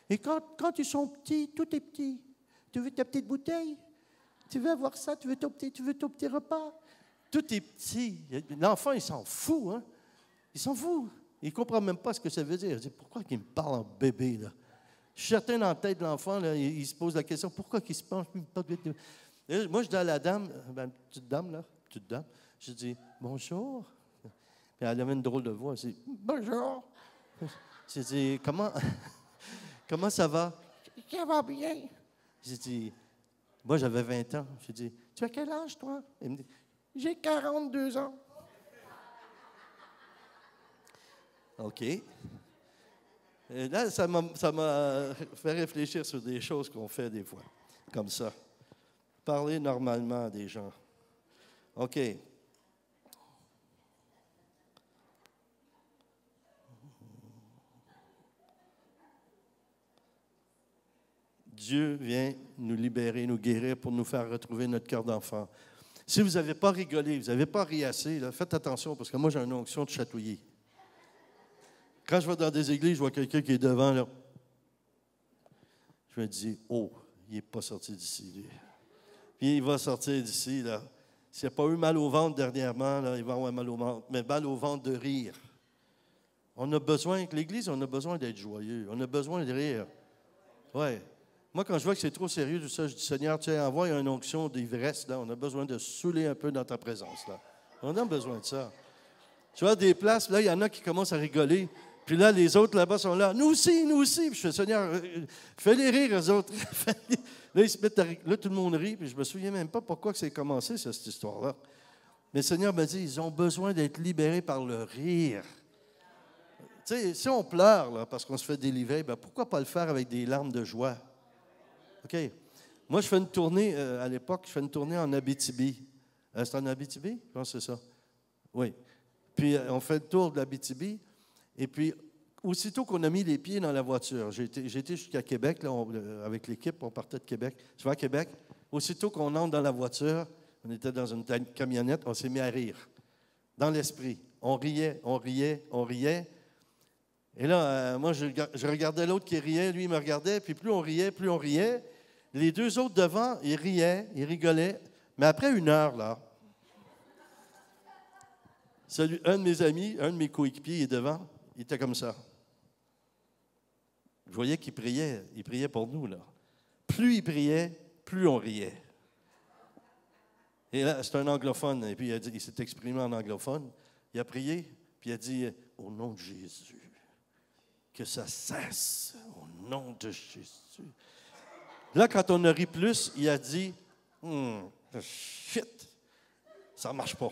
A: Et quand ils sont petits, tout est petit. Tu veux ta petite bouteille? Tu veux avoir ça? Tu veux ton petit repas? Tout est petit. L'enfant, il s'en fout, hein? Il s'en fout. Il ne comprend même pas ce que ça veut dire. Il dit, pourquoi il me parle en bébé, là? Je suis certain dans la tête de l'enfant, là, il se pose la question, pourquoi il se penche? Moi, je dis à la dame, petite dame, je dis, bonjour. Puis elle avait une drôle de voix. Elle dit, bonjour. J'ai dit, comment ça va? Ça va bien. J'ai dit, moi, j'avais 20 ans. J'ai dit, tu as quel âge, toi? Elle me dit, j'ai 42 ans. OK. Et là, ça m'a fait réfléchir sur des choses qu'on fait des fois, comme ça. Parler normalement à des gens. OK. Dieu vient nous libérer, nous guérir pour nous faire retrouver notre cœur d'enfant. Si vous n'avez pas rigolé, vous n'avez pas ri assez, là, faites attention parce que moi, j'ai une onction de chatouiller. Quand je vais dans des églises, je vois quelqu'un qui est devant, là. Je me dis, oh, il n'est pas sorti d'ici, lui. Puis il va sortir d'ici, là. S'il n'a pas eu mal au ventre dernièrement, là, il va avoir mal au ventre. Mais mal au ventre de rire. On a besoin, avec l'Église, on a besoin d'être joyeux. On a besoin de rire. Oui. Moi, quand je vois que c'est trop sérieux, tout ça, je dis, Seigneur, tu sais, envoie une onction d'ivresse, là. On a besoin de saouler un peu dans ta présence, là. On a besoin de ça. Tu vois, des places, là, il y en a qui commencent à rigoler. Puis là, les autres là-bas sont là. Nous aussi, nous aussi. Puis je fais, Seigneur, fais-les rire, eux autres. Là, ils se mettent à rire. Là, tout le monde rit. Puis je ne me souviens même pas pourquoi c'est commencé, cette histoire-là. Mais le Seigneur m'a dit, ils ont besoin d'être libérés par le rire. Tu sais, si on pleure là, parce qu'on se fait délivrer, ben pourquoi pas le faire avec des larmes de joie? OK. Moi, je fais une tournée, à l'époque, je fais une tournée en Abitibi. C'est en Abitibi? Je pense que c'est ça. Oui. Puis, on fait le tour de l'Abitibi. Et puis, aussitôt qu'on a mis les pieds dans la voiture, j'ai été jusqu'à Québec, là, avec l'équipe, on partait de Québec. Je vais à Québec. Aussitôt qu'on entre dans la voiture, on était dans une camionnette, on s'est mis à rire. Dans l'esprit. On riait, on riait, on riait. Et là, moi, je regardais l'autre qui riait, lui, il me regardait, puis plus on riait. Les deux autres devant, ils riaient, ils rigolaient. Mais après 1 heure, là, un de mes amis, un de mes coéquipiers est devant. Il était comme ça. Je voyais qu'il priait. Il priait pour nous, là. Plus il priait, plus on riait. Et là, c'est un anglophone. Et puis, il s'est exprimé en anglophone. Il a prié, puis il a dit, « Au nom de Jésus, que ça cesse. Au nom de Jésus. » Là, quand on a ri plus, il a dit, « Shit, ça ne marche pas. »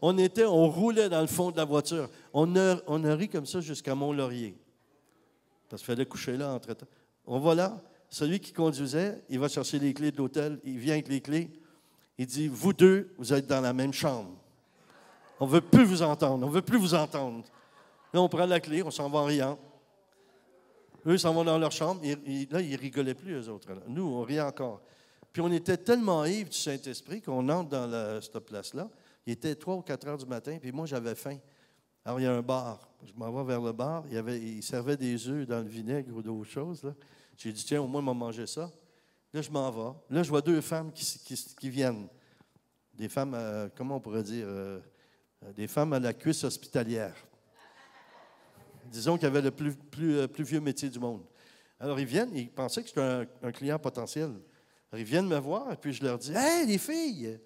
A: On roulait dans le fond de la voiture. On a ri comme ça jusqu'à Mont-Laurier. Parce qu'il fallait coucher là entre-temps. On va là, celui qui conduisait, il va chercher les clés de l'hôtel, il vient avec les clés, il dit, vous deux, vous êtes dans la même chambre. On ne veut plus vous entendre, Là, on prend la clé, on s'en va en riant. Eux, ils s'en vont dans leur chambre, là, ils ne rigolaient plus, eux autres. Là. Nous, on riait encore. Puis on était tellement ivres du Saint-Esprit qu'on entre dans cette place-là. Il était 3 ou 4 heures du matin, puis moi, j'avais faim. Alors, il y a un bar. Je m'en vais vers le bar. Il servait des œufs dans le vinaigre ou d'autres choses. Là. J'ai dit, tiens, au moins, on va manger ça. Là, je m'en vais. Là, je vois 2 femmes qui viennent. Des femmes, comment on pourrait dire, des femmes à la cuisse hospitalière. Disons qu'ils avaient le plus vieux métier du monde. Alors, ils viennent, ils pensaient que j'étais un client potentiel. Alors, ils viennent me voir, et puis je leur dis, « Hey, les filles! »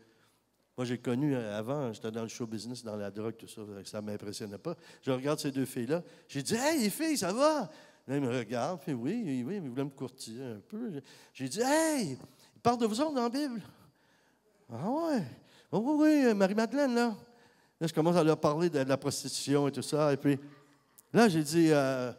A: Moi, j'ai connu avant, j'étais dans le show business, dans la drogue, tout ça, ça ne m'impressionnait pas. Je regarde ces 2 filles-là. J'ai dit, « Hey, les filles, ça va? » Là, ils me regardent, puis oui, ils voulaient me courtiser un peu. J'ai dit, « Hey, ils parlent de vous autres dans la Bible. » « Ah ouais? Oh, oui, Marie-Madeleine, là. » Là, je commence à leur parler de la prostitution et tout ça. Et puis, là, j'ai dit, là,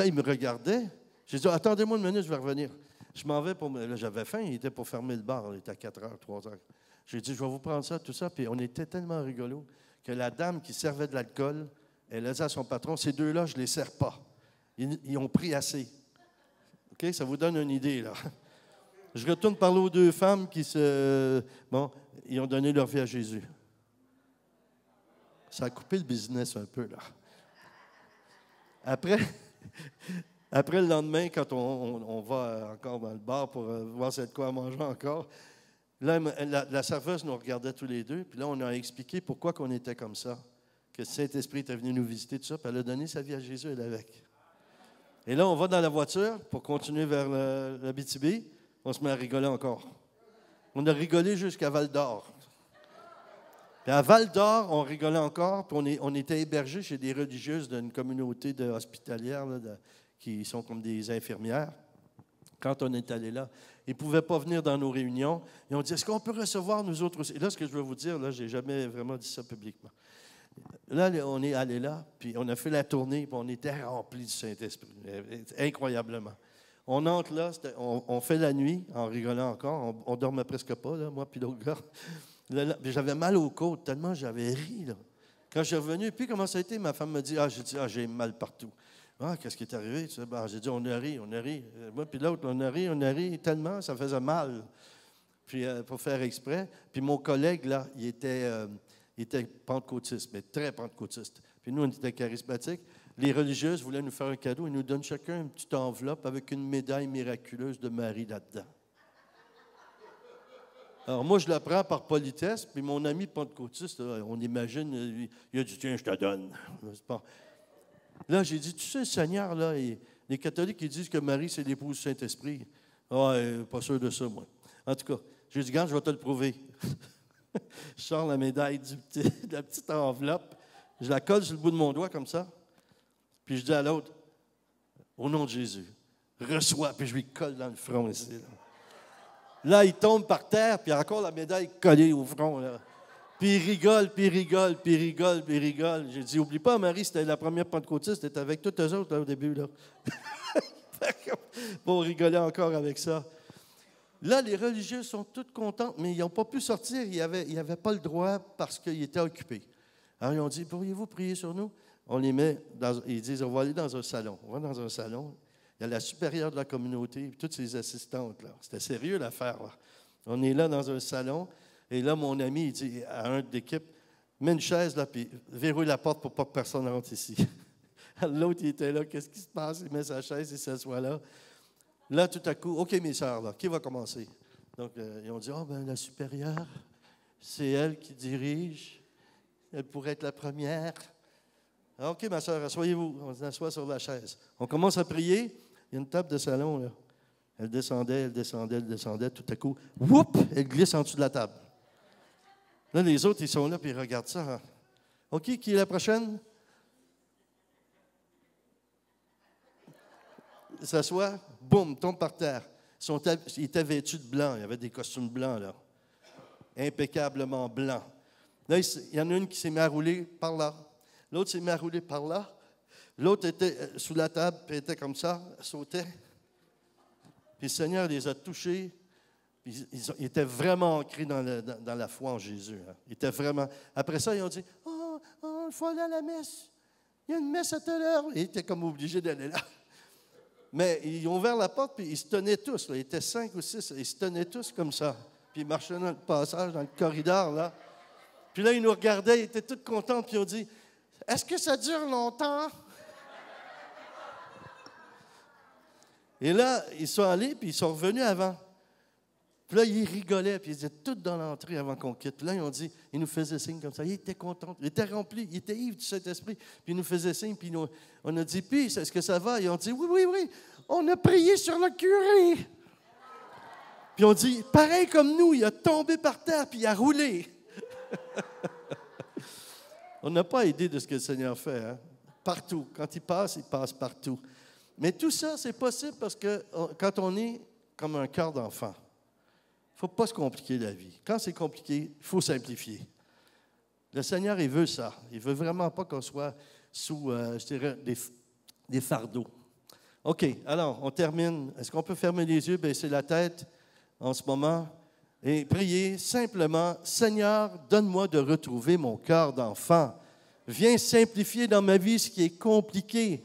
A: ils me regardaient. J'ai dit, attendez-moi 1 minute, je vais revenir. Je m'en vais là, j'avais faim, il était pour fermer le bar. Il était à 4 heures, 3 heures. J'ai dit, je vais vous prendre ça, tout ça. Puis on était tellement rigolos que la dame qui servait de l'alcool, elle a dit à son patron, ces deux-là, je ne les sers pas. Ils ont pris assez. OK? Ça vous donne une idée, là. Je retourne parler aux deux femmes qui ils ont donné leur vie à Jésus. Ça a coupé le business un peu, là. Après le lendemain, quand on va encore dans le bar pour voir s'il y a de quoi manger encore, là, la serveuse nous regardait tous les deux, puis là, on a expliqué pourquoi on était comme ça, que le Saint-Esprit était venu nous visiter, tout ça, puis elle a donné sa vie à Jésus, elle avec. Et là, on va dans la voiture pour continuer vers l'Abitibi, on se met à rigoler encore. On a rigolé jusqu'à Val-d'Or. Puis à Val-d'Or, on rigolait encore, puis on était hébergés chez des religieuses d'une communauté hospitalière là, qui sont comme des infirmières. Quand on est allé là, ils ne pouvaient pas venir dans nos réunions. Et on dit, est-ce qu'on peut recevoir nous autres aussi? Et là, ce que je veux vous dire, là, je n'ai jamais vraiment dit ça publiquement. Là, on est allé là, puis on a fait la tournée, puis on était remplis du Saint-Esprit, incroyablement. On entre là, on fait la nuit en rigolant encore. On ne dormait presque pas, là, moi puis l'autre gars. Là, j'avais mal aux côtes, tellement j'avais ri. Là. Quand je suis revenu, puis comment ça a été? Ma femme me dit, j'ai mal partout. Ah, qu'est-ce qui est arrivé? J'ai dit, on a ri. Moi puis l'autre, on a ri tellement, ça faisait mal. Puis, pour faire exprès. Puis mon collègue, là, il était pentecôtiste, mais très pentecôtiste. Puis nous, on était charismatiques. Les religieuses voulaient nous faire un cadeau. Ils nous donnent chacun une petite enveloppe avec une médaille miraculeuse de Marie là-dedans. Alors, moi, je la prends par politesse, puis mon ami pentecôtiste, là, on imagine, il a dit, tiens, je te donne. Là, j'ai dit, tu sais, le Seigneur, là, les catholiques, ils disent que Marie, c'est l'épouse du Saint-Esprit. Ah, pas sûr de ça, moi. En tout cas, j'ai dit, regarde, je vais te le prouver. Je sors la médaille de la petite enveloppe, je la colle sur le bout de mon doigt, comme ça, puis je dis à l'autre, au nom de Jésus, reçois, puis je lui colle dans le front ici. Là, il tombe par terre, puis encore la médaille collée au front, là. Puis il rigole, puis il rigole, puis il rigole, puis il rigole. J'ai dit, oublie pas, Marie, c'était la première pentecôtiste, c'était avec tous eux autres là, au début. Là. Pour rigoler encore avec ça. Là, les religieux sont toutes contentes, mais ils n'ont pas pu sortir. Ils n'avaient pas le droit parce qu'ils étaient occupés. Alors, ils ont dit, pourriez-vous prier sur nous? On les met ils disent, on va aller dans un salon. On va dans un salon. Il y a la supérieure de la communauté, puis toutes ses assistantes. Là. C'était sérieux, l'affaire. Là. On est là dans un salon. Et là, mon ami, il dit à un de l'équipe, mets une chaise là, puis verrouille la porte pour pas que personne rentre ici. L'autre, il était là, qu'est-ce qui se passe? Il met sa chaise, il s'assoit là. Là, tout à coup, OK, mes sœurs, là, qui va commencer? Donc, ils ont dit, la supérieure, c'est elle qui dirige. Elle pourrait être la première. Ah, OK, ma sœur, asseyez-vous. On s'assoit sur la chaise. On commence à prier. Il y a une table de salon, là. Elle descendait. Tout à coup, whoop, elle glisse en dessous de la table. Là, les autres, ils sont là, puis ils regardent ça. Hein. OK, qui est la prochaine? Il s'assoit, boum, tombe par terre. Ils étaient vêtus de blanc. Il y avait des costumes blancs, là. Impeccablement blancs. Là, il y en a une qui s'est mise à rouler par là. L'autre s'est mise à rouler par là. L'autre était sous la table, puis était comme ça, sautait. Puis le Seigneur les a touchés. Ils étaient vraiment ancrés dans la foi en Jésus. Hein. Ils étaient vraiment... Après ça, ils ont dit, il faut aller à la messe. Il y a une messe à telle heure. Ils étaient comme obligés d'aller là. Mais ils ont ouvert la porte, puis ils se tenaient tous. Là. Ils étaient 5 ou 6. Ils se tenaient tous comme ça. Puis ils marchaient dans le passage, dans le corridor, là. Puis là, ils nous regardaient, ils étaient tous contents, puis ils ont dit, est-ce que ça dure longtemps? Et là, ils sont allés, puis ils sont revenus avant. Puis là, ils rigolaient, puis ils étaient tous dans l'entrée avant qu'on quitte. Puis là, ils ont dit, ils nous faisaient signe comme ça. Ils étaient contents, ils étaient remplis, ils étaient ivres du Saint-Esprit. Puis ils nous faisaient signe, puis on a dit, puis, est-ce que ça va? Ils ont dit, oui, on a prié sur le curé. Puis on dit, pareil comme nous, il a tombé par terre, puis il a roulé. On n'a pas idée de ce que le Seigneur fait. Hein? Partout. Quand il passe partout. Mais tout ça, c'est possible parce que quand on est comme un cœur d'enfant, il ne faut pas se compliquer la vie. Quand c'est compliqué, il faut simplifier. Le Seigneur, il veut ça. Il ne veut vraiment pas qu'on soit sous, je dirais, des fardeaux. OK, alors, on termine. Est-ce qu'on peut fermer les yeux, baisser la tête en ce moment? Et priez simplement, Seigneur, donne-moi de retrouver mon cœur d'enfant. Viens simplifier dans ma vie ce qui est compliqué.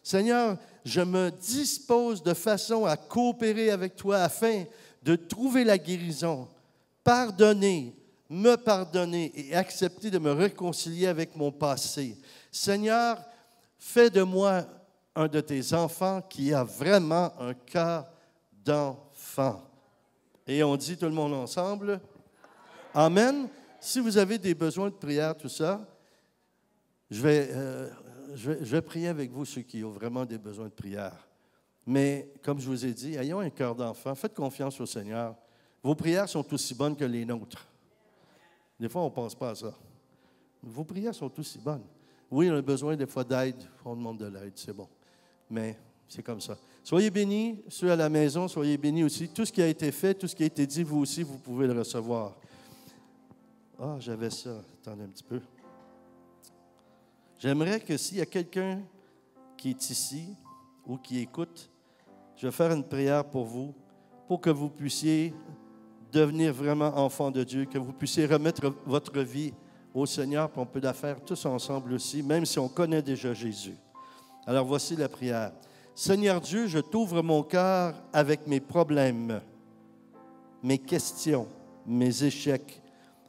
A: Seigneur, je me dispose de façon à coopérer avec toi afin de trouver la guérison, pardonner, me pardonner et accepter de me réconcilier avec mon passé. Seigneur, fais de moi un de tes enfants qui a vraiment un cœur d'enfant. Et on dit tout le monde ensemble, Amen. Si vous avez des besoins de prière, tout ça, je vais prier avec vous, ceux qui ont vraiment des besoins de prière. Mais, comme je vous ai dit, ayons un cœur d'enfant. Faites confiance au Seigneur. Vos prières sont aussi bonnes que les nôtres. Des fois, on ne pense pas à ça. Vos prières sont aussi bonnes. Oui, on a besoin des fois d'aide. On demande de l'aide, c'est bon. Mais c'est comme ça. Soyez bénis, ceux à la maison, soyez bénis aussi. Tout ce qui a été fait, tout ce qui a été dit, vous aussi, vous pouvez le recevoir. Ah, j'avais ça. Attendez un petit peu. J'aimerais que s'il y a quelqu'un qui est ici ou qui écoute, je vais faire une prière pour vous, pour que vous puissiez devenir vraiment enfant de Dieu, que vous puissiez remettre votre vie au Seigneur, puis on peut la faire tous ensemble aussi, même si on connaît déjà Jésus. Alors voici la prière. Seigneur Dieu, je t'ouvre mon cœur avec mes problèmes, mes questions, mes échecs,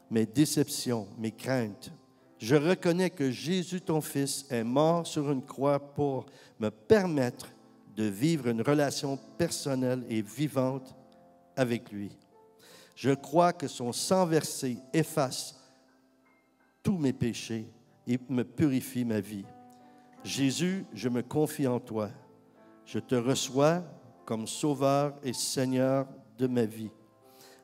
A: mes déceptions, mes craintes. Je reconnais que Jésus, ton Fils, est mort sur une croix pour me permettre de vivre une relation personnelle et vivante avec lui. Je crois que son sang versé efface tous mes péchés et me purifie ma vie. Jésus, je me confie en toi. Je te reçois comme Sauveur et Seigneur de ma vie,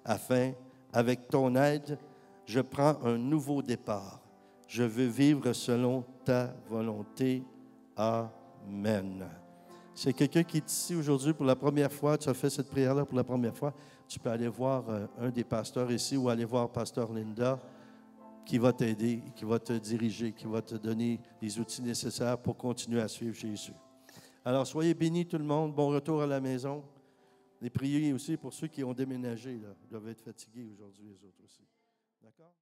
A: afin, avec ton aide, je prends un nouveau départ. Je veux vivre selon ta volonté. Amen. C'est quelqu'un qui est ici aujourd'hui pour la première fois, tu as fait cette prière-là pour la première fois, tu peux aller voir un des pasteurs ici ou aller voir Pasteur Linda qui va t'aider, qui va te diriger, qui va te donner les outils nécessaires pour continuer à suivre Jésus. Alors, soyez bénis tout le monde. Bon retour à la maison. Et priez aussi pour ceux qui ont déménagé. Là. Ils doivent être fatigués aujourd'hui, les autres aussi. D'accord?